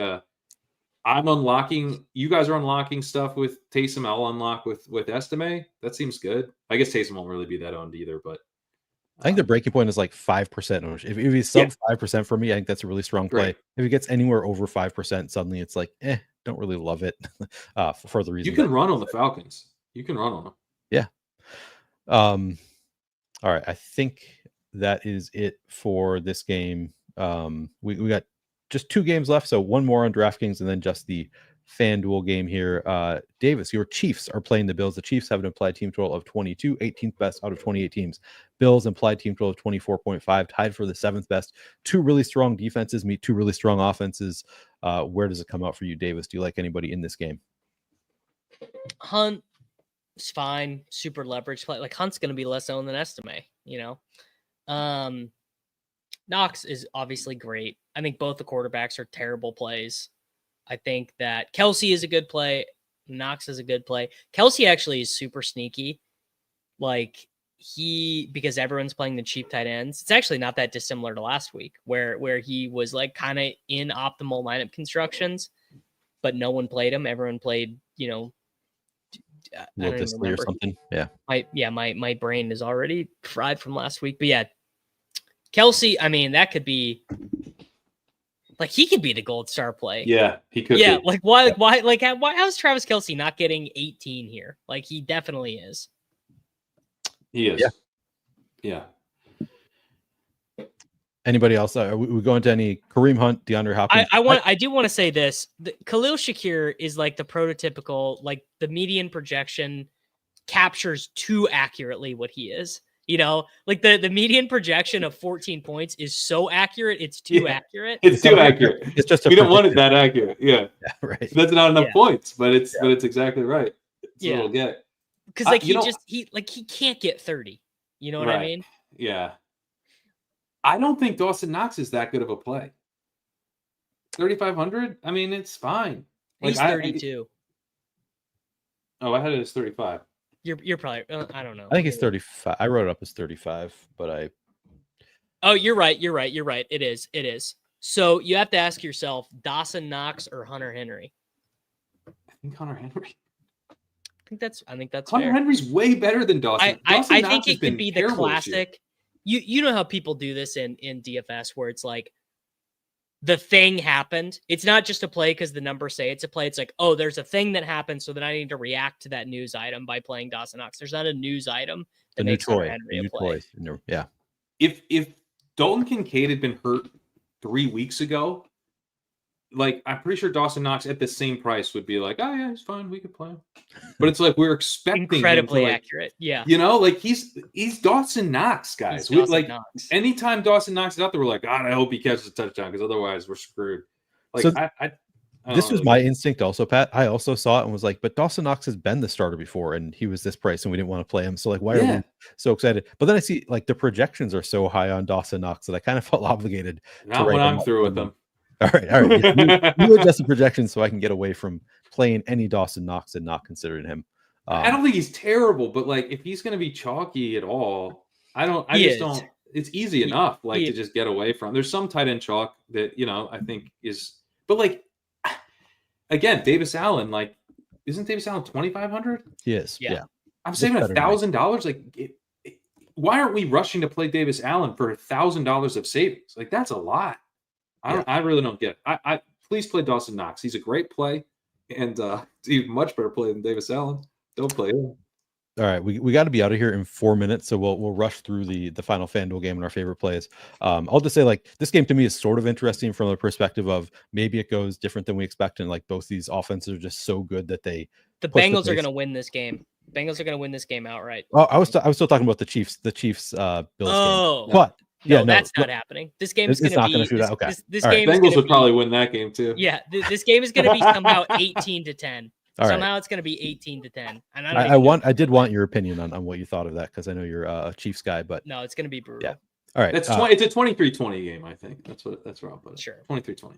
I'm unlocking. You guys are unlocking stuff with Taysom. I'll unlock with Estime. That seems good. I guess Taysom won't really be that owned either, but I think the breaking point is like 5%. If he's sub 5% for me, I think that's a really strong play. Right. If he gets anywhere over 5%, suddenly it's like, don't really love it for the reason you can run on the Falcons. You can run on them. Yeah. All right. I think that is it for this game. We got just 2 games left, so one more on DraftKings and then just the FanDuel game here. Davis, your Chiefs are playing the Bills. The Chiefs have an implied team total of 22, 18th best out of 28 teams. Bills implied team total of 24.5, tied for the 7th best. 2 really strong defenses meet 2 really strong offenses. Where does it come out for you, Davis? Do you like anybody in this game? Hunt is fine. Super leverage play. Like Hunt's going to be less owned than Estime, you know. Knox is obviously great. I think both the quarterbacks are terrible plays. I think that Kelsey is a good play. Knox is a good play. Kelsey actually is super sneaky. Like because everyone's playing the cheap tight ends. It's actually not that dissimilar to last week where he was like kind of in optimal lineup constructions, but no one played him. Everyone played, you know, or something. Yeah. My brain is already fried from last week, but yeah, Kelsey, I mean, that could be like he could be the gold star play. Yeah, he could. Yeah, be. like why? How's Travis Kelsey not getting 18 here? Like he definitely is. He is. Yeah. Anybody else? We go into any Kareem Hunt, DeAndre Hopkins? I do want to say this. Khalil Shakir is like the prototypical, like the median projection captures too accurately what he is. You know, like the median projection of 14 points is so accurate. It's too accurate. It's too accurate. It's just we don't want it that accurate. Yeah. Right. That's not enough points, but it's exactly right. It's a little get. Because like he can't get 30. You know what I mean? Yeah. I don't think Dawson Knox is that good of a play. 3,500. I mean, it's fine. He's 32. I had it as 35. You're probably I don't know. I think he's 35. I wrote it up as 35, but Oh, you're right. It is. So you have to ask yourself, Dawson Knox or Hunter Henry? I think Hunter Henry. I think that's Hunter fair. Henry's way better than Dawson. I think it could be the classic. You know how people do this in DFS where it's like the thing happened. It's not just a play because the numbers say it's a play. It's like, oh, there's a thing that happened, so then I need to react to that news item by playing Dawson Knox. There's not a news item that makes Hunter Henry a play. Yeah. If Dalton Kincaid had been hurt 3 weeks ago, like I'm pretty sure Dawson Knox at the same price would be like, oh yeah, it's fine, we could play him. But it's like we're expecting incredibly him to, accurate. Yeah. You know, like he's Dawson Knox, guys. Knox. Anytime Dawson Knox is out there, we're like, God, I hope he catches a touchdown because otherwise we're screwed. Like so this was my instinct also, Pat. I also saw it and was like, but Dawson Knox has been the starter before and he was this price and we didn't want to play him. So like, why are we so excited? But then I see like the projections are so high on Dawson Knox that I kind of felt obligated. Not when I'm through with them. All right. You adjust the projections so I can get away from playing any Dawson Knox and not considering him. I don't think he's terrible, but like if he's going to be chalky at all, I just don't. it's easy enough, like to just get away from. There's some tight end chalk that, you know, I think is, but like, again, Davis Allen, like, isn't Davis Allen 2,500? He is. Yeah. I'm saving $1,000. Like, why aren't we rushing to play Davis Allen for $1,000 of savings? Like, that's a lot. I really don't get it. I please play Dawson Knox. He's a great play, and it's even much better play than Davis Allen. Don't play him. All right, we got to be out of here in 4 minutes, so we'll rush through the final FanDuel game and our favorite plays. I'll just say, like, this game to me is sort of interesting from the perspective of maybe it goes different than we expect, and like both these offenses are just so good that the Bengals are going to win this game. Bengals are going to win this game outright. Oh, I was still talking about the Chiefs Bills game. But no, that's not happening. This game is going to be shoot out. Okay. This game Bengals would probably win that game too. Yeah, this game is going to be somehow 18-10. Somehow it's going to be 18-10. And I did want your opinion on what you thought of that, because I know you're a Chiefs guy, but no, it's going to be brutal. Yeah. All right. It's a 23-20 game, I think. That's where I'll put it. Sure. 23-20.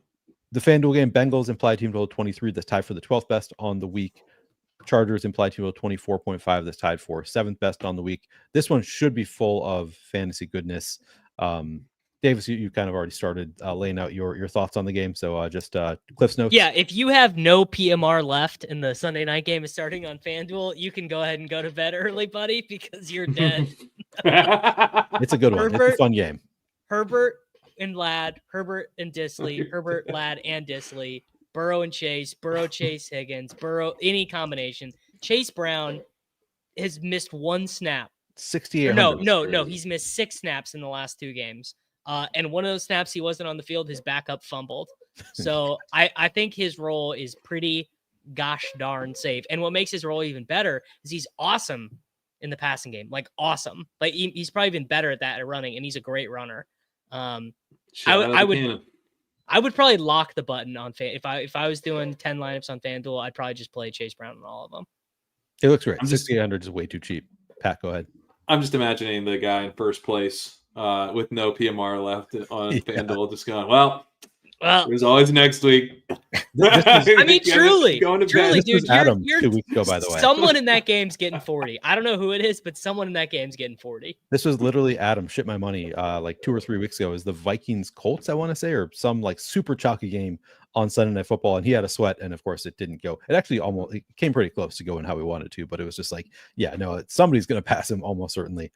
The FanDuel game, Bengals implied team total 23, that's tied for the 12th best on the week. Chargers implied team total 24.5, that's tied for 7th best on the week. This one should be full of fantasy goodness. Davis, you kind of already started laying out your thoughts on the game, so just Cliff's notes. Yeah, if you have no PMR left and the Sunday night game is starting on FanDuel, you can go ahead and go to bed early, buddy, because you're dead. It's a good one. It's a fun game. Herbert and Ladd, Herbert and Disley, Herbert, Ladd, and Disley, Burrow and Chase, Burrow, Chase, Higgins, Burrow, any combination. Chase Brown has missed one snap. 68. No, he's missed 6 snaps in the last 2 games. And one of those snaps he wasn't on the field, his backup fumbled. So I think his role is pretty gosh darn safe. And what makes his role even better is he's awesome in the passing game. Like awesome. Like he's probably been better at that at running, and he's a great runner. I would probably lock the button on if I was doing 10 lineups on FanDuel, I'd probably just play Chase Brown on all of them. It looks great. 6,800 is way too cheap. Pat, go ahead. I'm just imagining the guy in first place with no PMR left on FanDuel, just going, well, there's always next week. I mean, truly, dude. Adam 2 weeks ago, by the way. Someone in that game's getting 40. I don't know who it is, but someone in that game's getting 40. This was literally Adam shit my money like 2 or 3 weeks ago. It was the Vikings Colts, I want to say, or some like super chalky game on Sunday Night Football, and he had a sweat, and of course it didn't go. It actually it came pretty close to going how we wanted to, but it was just like, yeah, no, somebody's going to pass him almost certainly.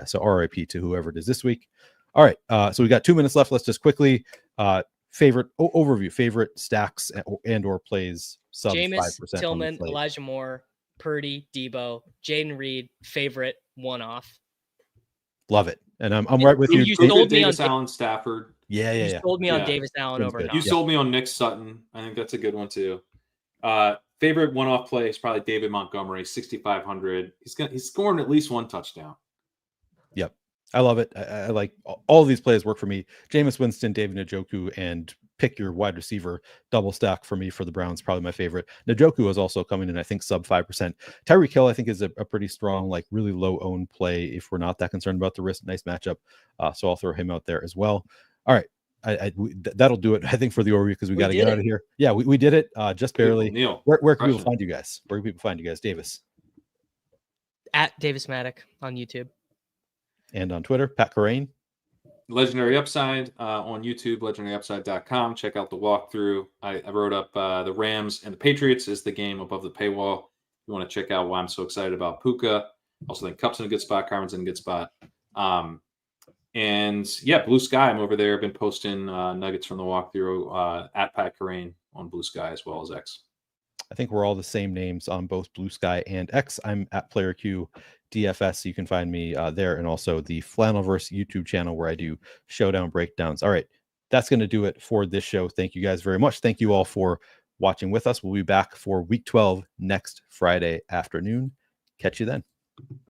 So RIP to whoever it is this week. All right, so we got 2 minutes left. Let's just quickly favorite stacks and or plays sub Jameis, 5%. Tillman, Elijah Moore, Purdy, Debo, Jaden Reed, favorite one-off. Love it. And I'm right with you. You sold me Davis on Allen, Stafford. You sold me on Davis Allen over. You sold me on Nick Sutton. I think that's a good one too. Favorite one-off play is probably David Montgomery, 6,500. He's scoring at least 1 touchdown. Yep. I love it. I like all of these plays work for me. Jameis Winston, David Njoku, and pick your wide receiver double stack for me for the Browns, probably my favorite. Njoku is also coming in, I think, sub 5%. Tyreek Hill, I think, is a pretty strong, like really low owned play if we're not that concerned about the risk. Nice matchup. So I'll throw him out there as well. All right. That'll do it, I think, for the overview, because we got to get out of here. Yeah, we did it just barely. Neil, where can people find you guys? Where can people find you guys? Davis. At Davis Maddock on YouTube. And on Twitter, Pat Corain. Legendary Upside on YouTube, legendaryupside.com. Check out the walkthrough. I wrote up the Rams and the Patriots is the game above the paywall. You want to check out why I'm so excited about Puka. Also think Cup's in a good spot, Carmen's in a good spot. And yeah, Blue Sky, I'm over there. I've been posting nuggets from the walkthrough at Pat Corain on Blue Sky as well as X. I think we're all the same names on both Blue Sky and X. I'm at PlayerQ DFS. You can find me there, and also the Flannelverse YouTube channel where I do showdown breakdowns. All right, that's going to do it for this show. Thank you guys very much. Thank you all for watching with us. We'll be back for Week 12 next Friday afternoon. Catch you then.